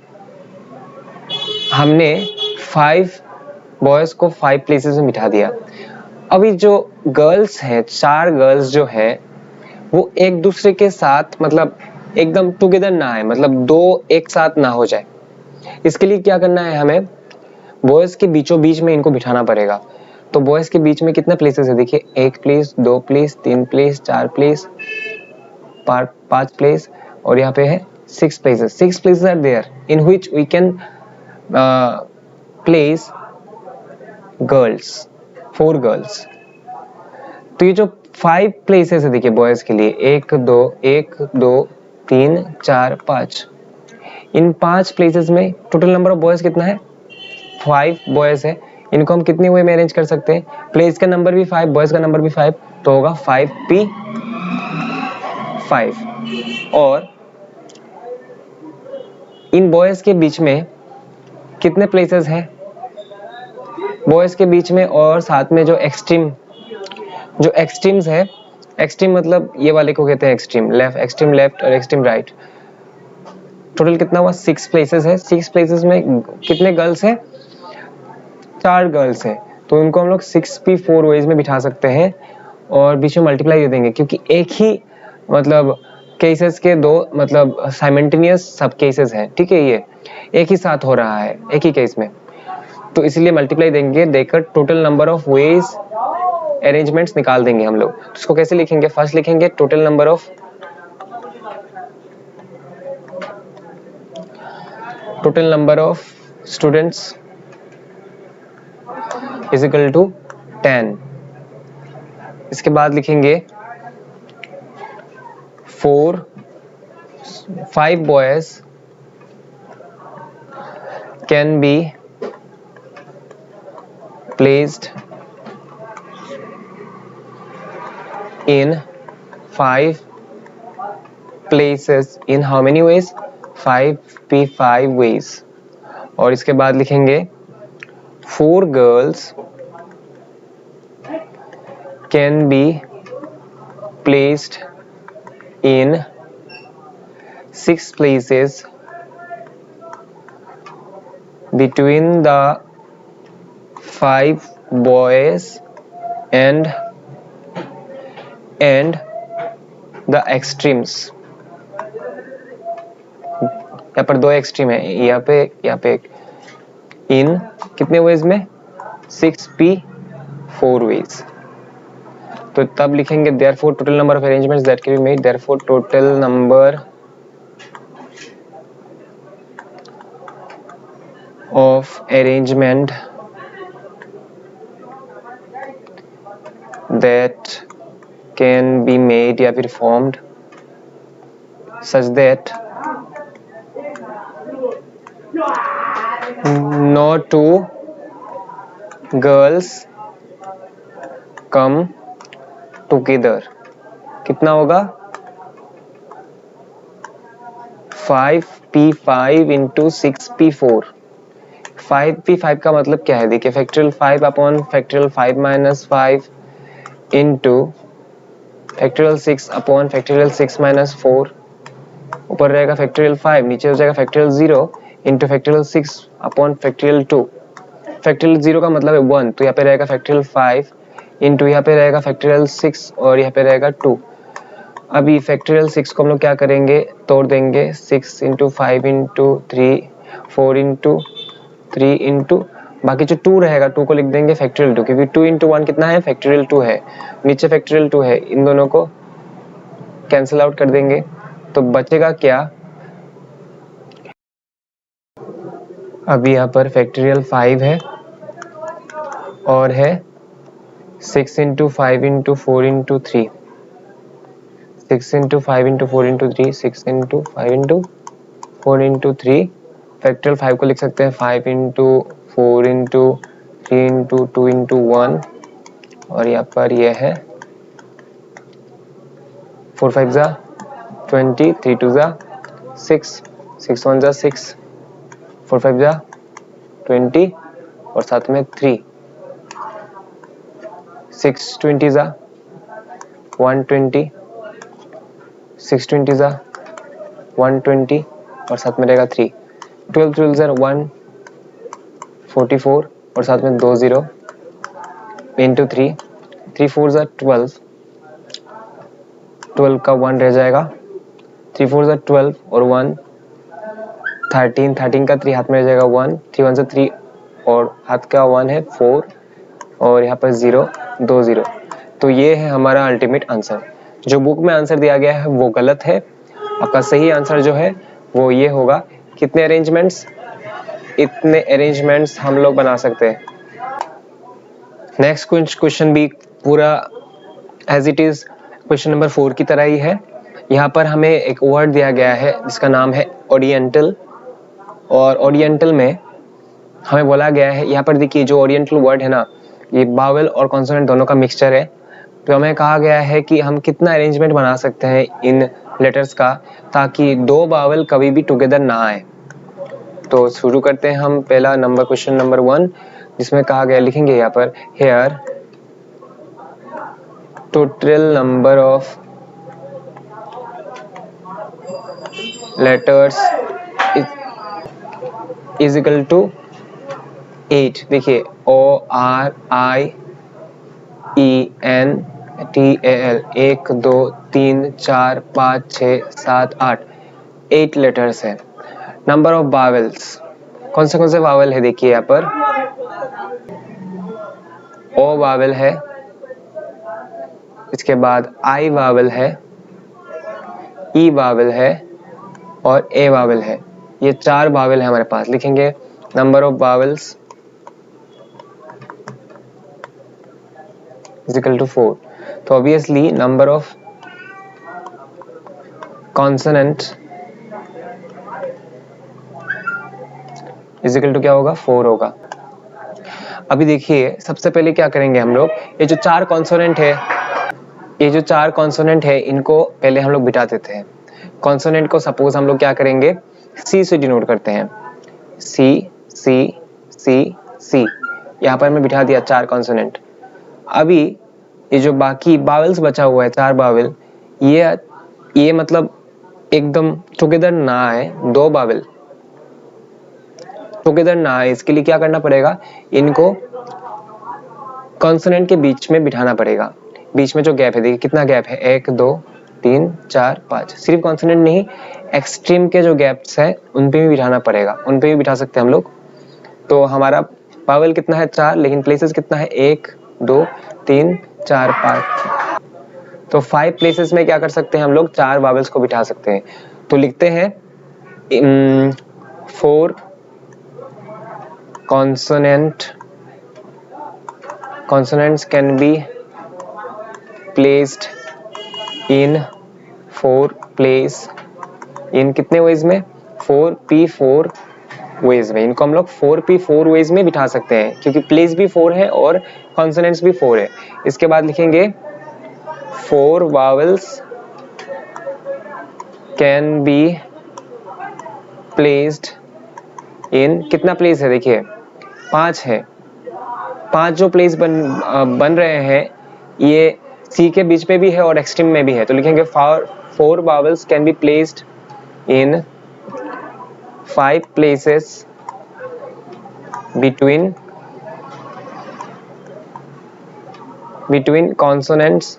हमने 5 बॉयज को 5 प्लेसेस में बिठा दिया। अभी जो गर्ल्स हैं, 4 गर्ल्स जो है वो एक दूसरे के साथ मतलब एकदम टुगेदर ना आए, मतलब 2 एक साथ ना हो जाए। इसके लिए क्या करना है, हमें बॉयज के बीचों बीच में इनको बिठाना पड़ेगा। तो बॉयज के बीच में कितने प्लेसेस है, देखिए 1 place, 2 place, 3 place, 4 place, 5 place, और यहाँ पे है 6 places. 6 places are there in which we can place girls, 4 girls. तो ये जो 5 प्लेसेस है देखिए बॉयज के लिए, 1 2 3 4 5, इन 5 प्लेसेस में टोटल नंबर ऑफ बॉयज कितना है, 5 बॉयज है। इनको हम कितने वे में अरेंज कर सकते हैं, प्लेस का नंबर भी 5, बॉयज का नंबर भी 5, तो होगा 5p5। और इन बॉयज के बीच में कितने प्लेसेस हैं, बॉयज के बीच में और साथ में जो एक्सट्रीम्स है, एक्सट्रीम मतलब ये वाले को कहते हैं एक्सट्रीम लेफ्ट और एक्सट्रीम राइट। टोटल कितना हुआ, 6 प्लेसेस है। 6 प्लेसेस में कितने गर्ल्स हैं, 4 गर्ल्स हैं, तो इनको हम लोग 6p4 वेज में बिठा सकते हैं, और बीच में मल्टीप्लाई दे देंगे, क्योंकि एक ही मतलब केसेस के 2 मतलब साइमल्टेनियस सब केसेस हैं। ठीक है, ये एक ही साथ हो रहा है एक ही केस में, तो इसलिए मल्टीप्लाई देंगे, देकर total number of ways arrangements निकाल देंगे हम लोग। तो इसको कैसे लिखेंगे, फर्स्ट लिखेंगे total number of students is equal to 10। इसके बाद लिखेंगे 5 boys can be placed in 5 places in how many ways, 5p5 ways। और इसके बाद लिखेंगे 4 girls can be placed in 6 places between the 5 boys and the extremes. यहाँ पर 2 extreme है, यहाँ पे एक. इन कितने वेज में? 6p4 veg. तो तब लिखेंगे therefore total number of arrangements that can be made, therefore total number of arrangement that can be made या फिर formed such that no two girls come together. कितना होगा? 5p5 into 6p4. 5p5 का मतलब क्या है? देखिए factorial 5 upon factorial 5 minus 5 into factorial 6 upon factorial 6 minus 4. ऊपर रहेगा फैक्टोरियल 5, नीचे हो जाएगा factorial 0 into factorial 6 upon factorial 2. Factorial 0 का मतलब है 1, तो यहाँ पे रहेगा फैक्टोरियल 5 इंटू यहाँ पे रहेगा फैक्टोरियल 6 और यहाँ पे रहेगा 2. अभी फैक्टोरियल 6 को हम लोग क्या करेंगे? तोड़ देंगे. 6 इंटू 5 इंटू 3, 4 इंटू 3 इंटू बाकी जो 2 रहेगा 2 को लिख देंगे फैक्टोरियल 2, क्योंकि 2 इंटू 1 कितना है? फैक्टोरियल 2 है. नीचे फैक्टोरियल 2 है, इन दोनों को कैंसिल आउट कर देंगे. तो बचेगा क्या? अभी यहाँ पर फैक्टोरियल 5 है और है 6 into 5 into 4 into 3. 6 into 5 into 4 into 3, 6 into 5 into 4 into 3. Factorial 5 को लिख सकते हैं 5 इंटू 4 इंटू 3 इंटू 2 इंटू 1 और यहाँ पर यह है 4 5 जा 20, 3 2 जा 6, 6 1 जा 6, 4 5 जा 20 और साथ में 3, 6 20 जा 120, 6 20 जा 120 और साथ में रहेगा 3. 12 12 जा 144 और साथ में 2 0 इंटू 3, 3 4 जा 12, 12 का 1 रह जाएगा. 3 4 जा 12 और 1 13, 13 का 3 हाथ में रह जाएगा 1, 3 1 जा 3 और हाथ का 1 है 4 और यहाँ पर 0 2 0. तो ये है हमारा अल्टीमेट आंसर. जो बुक में आंसर दिया गया है वो गलत है. आपका सही आंसर जो है वो ये होगा. कितने अरेंजमेंट्स? इतने अरेंजमेंट्स हम लोग बना सकते हैं. नेक्स्ट क्वेश्चन भी पूरा as it is question number 4 की तरह ही है. यहाँ पर हमें एक वर्ड दिया गया है जिसका नाम है ओरिएंटल. और ओरिएंटल में हमें बोला गया है, यहाँ पर देखिए जो ओरिएंटल वर्ड है ना, ये बावल और कॉन्सोनेंट दोनों का मिक्सचर है. तो हमें कहा गया है कि हम कितना अरेंजमेंट बना सकते हैं इन लेटर्स का ताकि 2 बावल कभी भी टुगेदर ना आए. तो शुरू करते हैं हम. पहला नंबर क्वेश्चन नंबर 1 जिसमें कहा गया, लिखेंगे यहाँ पर here total number of letters is equal to 8. देखिए ORIENTAL 1 2 3 4 5 6 7 8 8 लेटर्स है. नंबर ऑफ बावल्स, कौन से बावल है? देखिए यहाँ पर ओ बावल है, इसके बाद आई बावल है, ई बावल है और ए बावल है. ये 4 बावल है हमारे पास. लिखेंगे number of bowels is equal to 4. तो obviously number of consonant is equal to क्या होगा? 4 होगा. अभी देखिए सबसे पहले क्या करेंगे हम लोग, ये जो 4 कॉन्सोनेंट है इनको पहले हम लोग बिठा देते हैं. कॉन्सोनेंट को सपोज हम लोग क्या करेंगे, सी से डिनोट करते हैं. सी सी सी सी. यहाँ पर मैं बिठा दिया 4 कॉन्सोनेंट. अभी ये जो बाकी बावल्स बचा हुआ है 4 बावल, ये मतलब एकदम टुगेदर ना आए, 2 बावल टुगेदर ना आए, इसके लिए क्या करना पड़ेगा, इनको कॉन्सोनेंट के बीच में बिठाना पड़ेगा। बीच में जो गैप है, देखिए कितना गैप है, 1 2 3 4 5। सिर्फ कॉन्सोनेंट नहीं, एक्सट्रीम के जो गैप्स है उन पे भी बिठाना पड़ेगा, उन पे भी बिठा सकते हैं हम लोग। तो हमारा बावल कितना है 4, लेकिन प्लेसेस कितना है 1 2 3 4 5। तो 5 प्लेसेस में क्या कर सकते हैं हम लोग, 4 बावल्स को बिठा सकते हैं। तो लिखते हैं 4 consonants can be placed in 4 place in कितने वेज में, 4p4 वेज में। इनको हम लोग 4p4 वेज में बिठा सकते हैं, क्योंकि प्लेस भी 4 है और कॉन्सोनेंट्स भी 4 है। इसके बाद लिखेंगे 4 vowels can be placed in, कितना प्लेस है, देखिए 5 है, 5 जो प्लेस बन रहे हैं ये सी के बीच में भी है और एक्सट्रीम में भी है। तो लिखेंगे 4 vowels can be placed in 5 places between consonants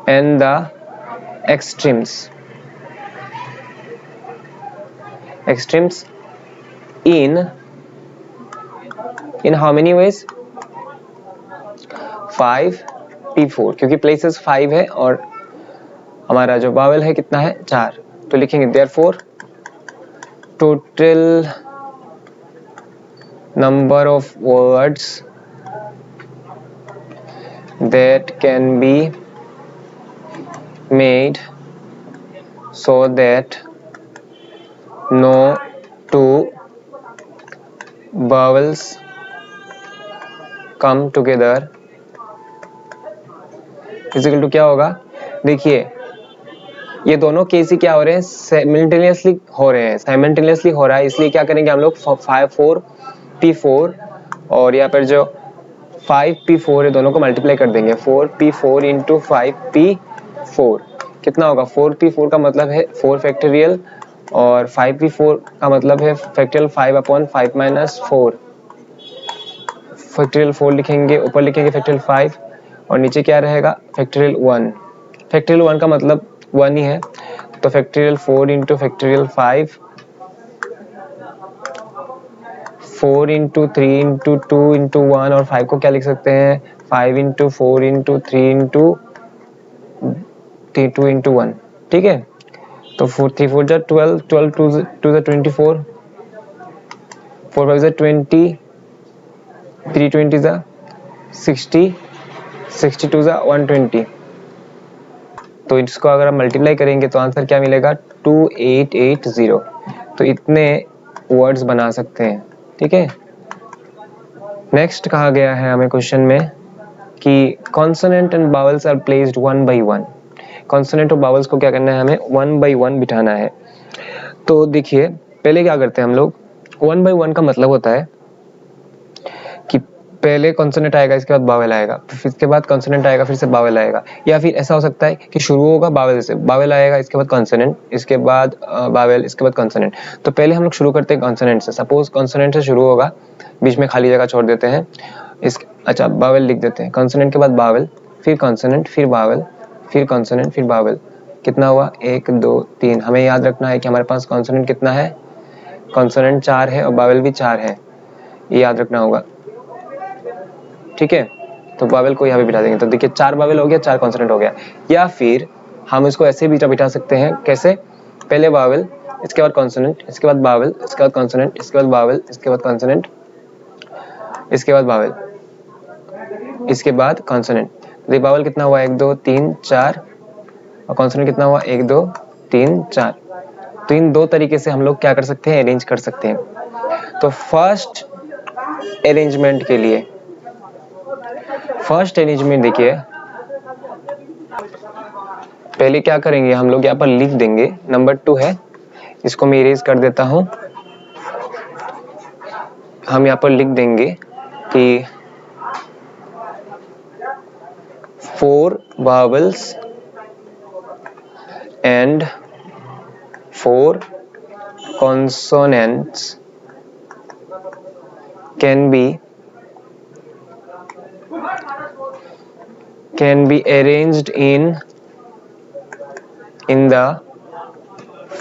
and the extremes in how many ways, 5p4, क्योंकि प्लेसेस 5 है और हमारा जो बावल है कितना है 4। तो लिखेंगे therefore total number of words that can be made so that no 2 vowels come together is equal to क्या होगा, देखिए ये दोनों केस ही क्या हो रहे हैं, साइमल्टेनियसली हो रहा है। इसलिए क्या करेंगे हम लोग 4p4 और यहाँ पर जो 5p4 है दोनों को मल्टीप्लाई कर देंगे, 4p4 इंटू 5p4 कितना होगा, 4p4 का मतलब है 4 फैक्टोरियल और 5p4 का मतलब है फैक्टोरियल 5/5 माइनस 4। फैक्टोरियल 4 लिखेंगे, ऊपर लिखेंगे फैक्टोरियल 5 और नीचे क्या रहेगा फैक्टोरियल 1। फैक्टोरियल 1 का मतलब 1 ही है, तो factorial 4 into factorial 5, 4 into 3 into 2 into 1 और 5 को क्या लिख सकते हैं, 5 इंटू 4 इंटू 3 इंटू 2 इंटू 1, ठीक है। तो 4 3 4 जा 12, 12 2 जा 24, 4 5 जा 20, 3 20 जा 60, 62 जा 120। तो इसको अगर हम मल्टीप्लाई करेंगे तो आंसर क्या मिलेगा, 2880। तो इतने वर्ड्स बना सकते हैं, ठीक है। नेक्स्ट कहा गया है हमें क्वेश्चन में कि consonant and vowels are placed 1 by 1। Consonant और बावल्स को क्या करना है, हमें 1 by 1 बिठाना है। तो देखिए पहले क्या करते हैं हम लोग, 1 by 1 का मतलब होता है कि पहले कॉन्सोनेंट आएगा इसके बाद बावल आएगा, फिर इसके बाद कॉन्सोनेंट आएगा फिर से बावल आएगा, या फिर ऐसा हो सकता है कि शुरू होगा बावल से, बावल आएगा इसके बाद कॉन्सोनेंट, इसके बाद बावल, इसके बाद कॉन्सोनेंट। तो पहले हम लोग शुरू करते हैं कॉन्सोनेंट से। सपोज कॉन्सोनेंट से शुरू होगा, बीच में खाली जगह छोड़ देते हैं, अच्छा बावल लिख देते हैं, कॉन्सोनेंट के बाद बावल, फिर कॉन्सोनेंट, फिर बावल, फिर कॉन्सोनेंट, फिर बावल। कितना हुआ, 1 2 3। हमें याद रखना है कि हमारे पास कॉन्सोनेंट कितना है, कॉन्सोनेंट 4 है और बावल भी 4 है, ये याद रखना होगा, ठीक है। तो बावल को यहाँ पे बिठा देंगे, तो देखिए 4 बावल हो गया, 4 कॉन्सोनेंट हो गया। या फिर हम इसको ऐसे भी बिठा सकते हैं, कैसे, पहले बावल, इसके बाद कॉन्सोनेंट, इसके बाद बावल, इसके बाद कॉन्सोनेंट, इसके बाद बावल, इसके बाद कॉन्सोनेंट, इसके बाद बावल, इसके बाद कॉन्सोनेंट। तो बावल कितना हुआ, 1 2 3 4 और कॉन्सोनेंट कितना हुआ, 1 2 3 4। तो इन 2 तरीके से हम लोग क्या कर सकते हैं, अरेंज कर सकते हैं। तो फर्स्ट अरेंजमेंट के लिए, फर्स्ट अरेंजमेंट देखिए, पहले क्या करेंगे हम लोग, यहाँ पर लिख देंगे, नंबर 2 है, इसको मैं इरेज कर देता हूं। हम यहाँ पर लिख देंगे कि 4 vowels and 4 consonants can be arranged in the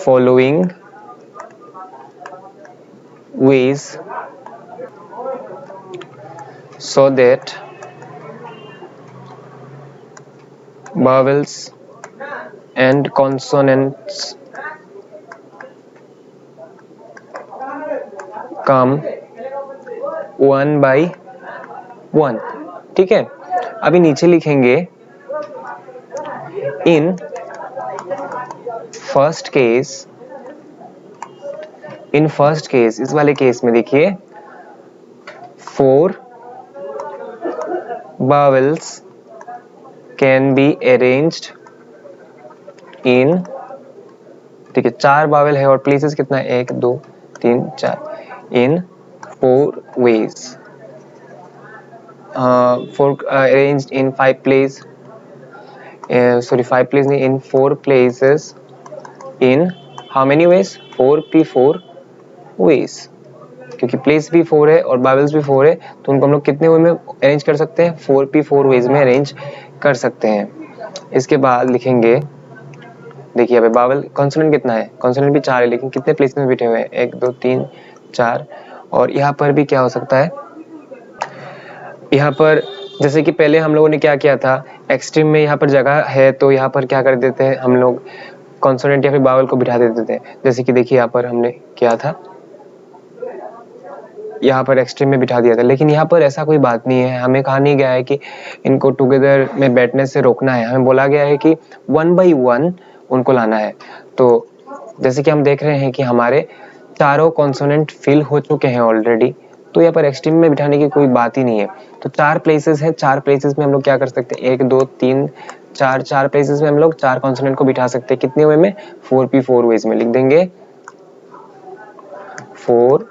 following ways so that vowels and consonants come one by one। ठीक है, अभी नीचे लिखेंगे इन फर्स्ट केस, इस वाले केस में देखिए 4 vowels can be arranged in, ठीक है 4 vowel है और प्लेसेस कितना है 1 2 3 4 इन 4 ways, 4 arranged in 5 places, 5 places नहीं, in 4 places in how many ways 4p4 ways, क्योंकि प्लेस भी 4 है और बावल्स भी 4 है तो उनको हम लोग कितने वे में अरेंज कर सकते हैं 4p4 वेज में अरेंज कर सकते हैं। इसके बाद लिखेंगे, देखिए अभी बावल कॉन्सोनेंट कितना है, कॉन्सोनेंट भी 4 है लेकिन कितने प्लेस में बैठे हुए हैं 1 2 3 4, और यहाँ पर भी क्या हो सकता है, यहाँ पर जैसे कि पहले हम लोगों ने क्या किया था, एक्सट्रीम में यहाँ पर जगह है तो यहाँ पर क्या कर देते हैं हम लोग कॉन्सोनेंट या फिर बावल को बिठा देते थे, जैसे कि देखिए यहाँ पर हमने क्या था, यहाँ पर एक्सट्रीम में बिठा दिया था, लेकिन यहाँ पर ऐसा कोई बात नहीं है, हमें कहा नहीं गया है कि इनको टुगेदर में बैठने से रोकना है, हमें बोला गया है कि 1 by 1 उनको लाना है। तो जैसे कि हम देख रहे हैं कि हमारे चारों कॉन्सोनेंट फिल हो चुके हैं ऑलरेडी, तो यहाँ पर एक्सट्रीम में बिठाने की कोई बात ही नहीं है। तो 4 प्लेसेस है, 4 प्लेसेस में हम लोग क्या कर सकते हैं 1 2 3 4 प्लेसेस में हम लोग 4 कॉन्सोनेंट को बिठा सकते हैं, कितने वे में 4p4 वेज में लिख देंगे 4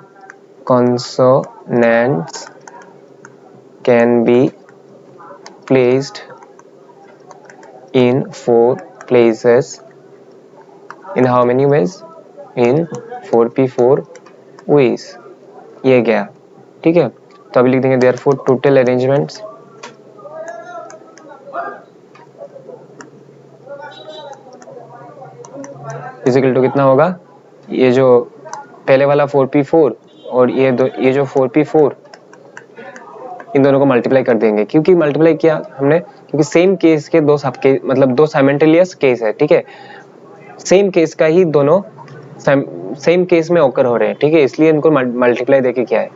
consonants can be placed in 4 places in how many ways in 4p4 ways, ये गया ठीक है। तो अभी लिख देंगे therefore total arrangements is equal to कितना होगा, ये जो पहले वाला 4p4 और ये जो 4p4 इन दोनों को मल्टीप्लाई कर देंगे, क्योंकि मल्टीप्लाई किया हमने क्योंकि सेम केस के दो सब के मतलब दो साइमल्टेनियस केस है, ठीक है सेम केस का ही दोनों सेम केस में ओकर हो रहे हैं, ठीक है इसलिए इनको मल्टीप्लाई देके क्या है।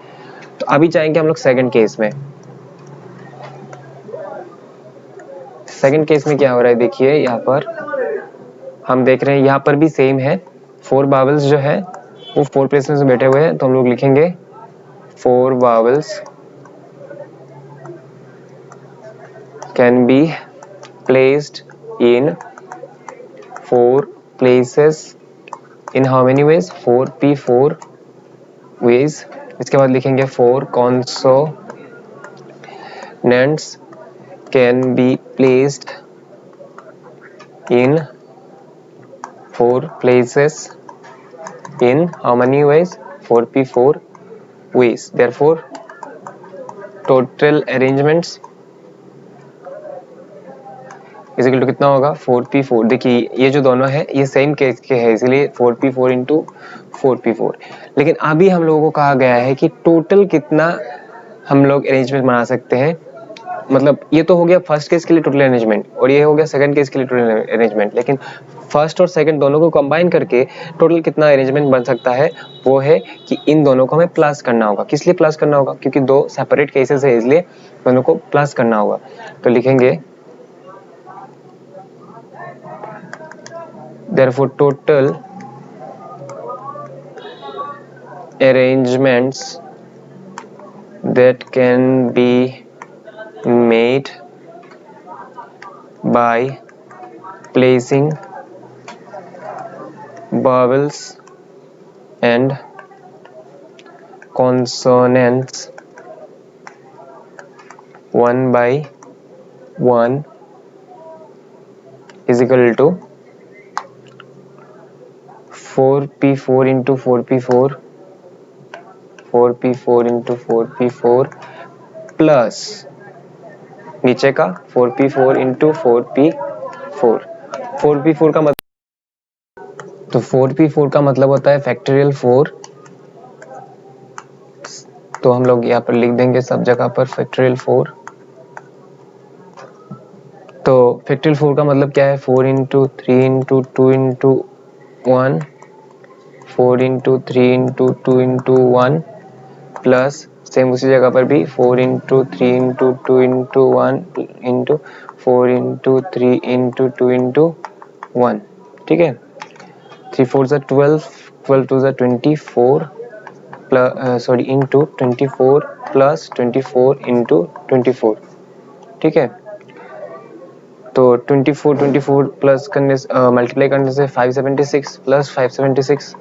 तो अभी जाएंगे हम लोग सेकंड केस में, सेकंड केस में क्या हो रहा है देखिए यहाँ पर हम देख रहे हैं यहाँ पर भी सेम है, 4 बावल्स जो है वो 4 प्लेसेस में बैठे हुए हैं, तो हम लोग लिखेंगे 4 vowels can be placed in 4 places in how many ways 4p4 ways। इसके बाद लिखेंगे 4 consonants can be placed in 4 places in how many ways 4p4 ways, therefore total arrangements is equal to कितना होगा 4p4। देखिए ये जो दोनों है ये सेम केस के है इसलिए 4p4 इंटू 4p4, लेकिन अभी हम लोगों को कहा गया है कि टोटल कितना हम लोग अरेंजमेंट बना सकते हैं, मतलब ये तो हो गया फर्स्ट केस के लिए टोटल अरेंजमेंट और ये हो गया सेकंड केस के लिए टोटल अरेंजमेंट, लेकिन फर्स्ट और सेकंड दोनों को कंबाइन करके टोटल कितना अरेंजमेंट बन सकता है वो है कि इन दोनों को हमें प्लस करना होगा। किस लिए प्लस करना होगा, क्योंकि दो सेपरेट केसेस है इसलिए दोनों को प्लस करना होगा। तो लिखेंगे therefore total arrangements that can be made by placing vowels and consonants one by one is equal to 4p4 into 4p4 into 4p4 plus नीचे का 4p4 इंटू 4p4 का मतलब, तो 4p4 का मतलब होता है फैक्टोरियल 4, तो हम लोग यहाँ पर लिख देंगे सब जगह पर फैक्टोरियल 4। तो फैक्टोरियल 4 का मतलब क्या है, 4 into 3 into 2 into 1, 4 into 3 into 2 into 1 plus same उसी जगह पर भी 4 into 3 into 2 into 1 into 4 into 3 into 2 into 1। ठीक है, 3 4 ज़ा 12, 12 2 ज़ा 24 plus sorry into 24 plus 24 into 24। ठीक है, तो 24 प्लस करने मल्टीप्लाई करने से 576 प्लस 576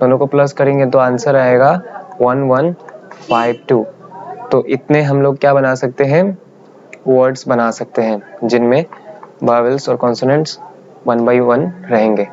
दोनों को प्लस करेंगे तो आंसर आएगा 1152। तो इतने हम लोग क्या बना सकते हैं, वर्ड्स बना सकते हैं जिनमें वावेल्स और कॉन्सोनेंट्स 1 by 1 रहेंगे।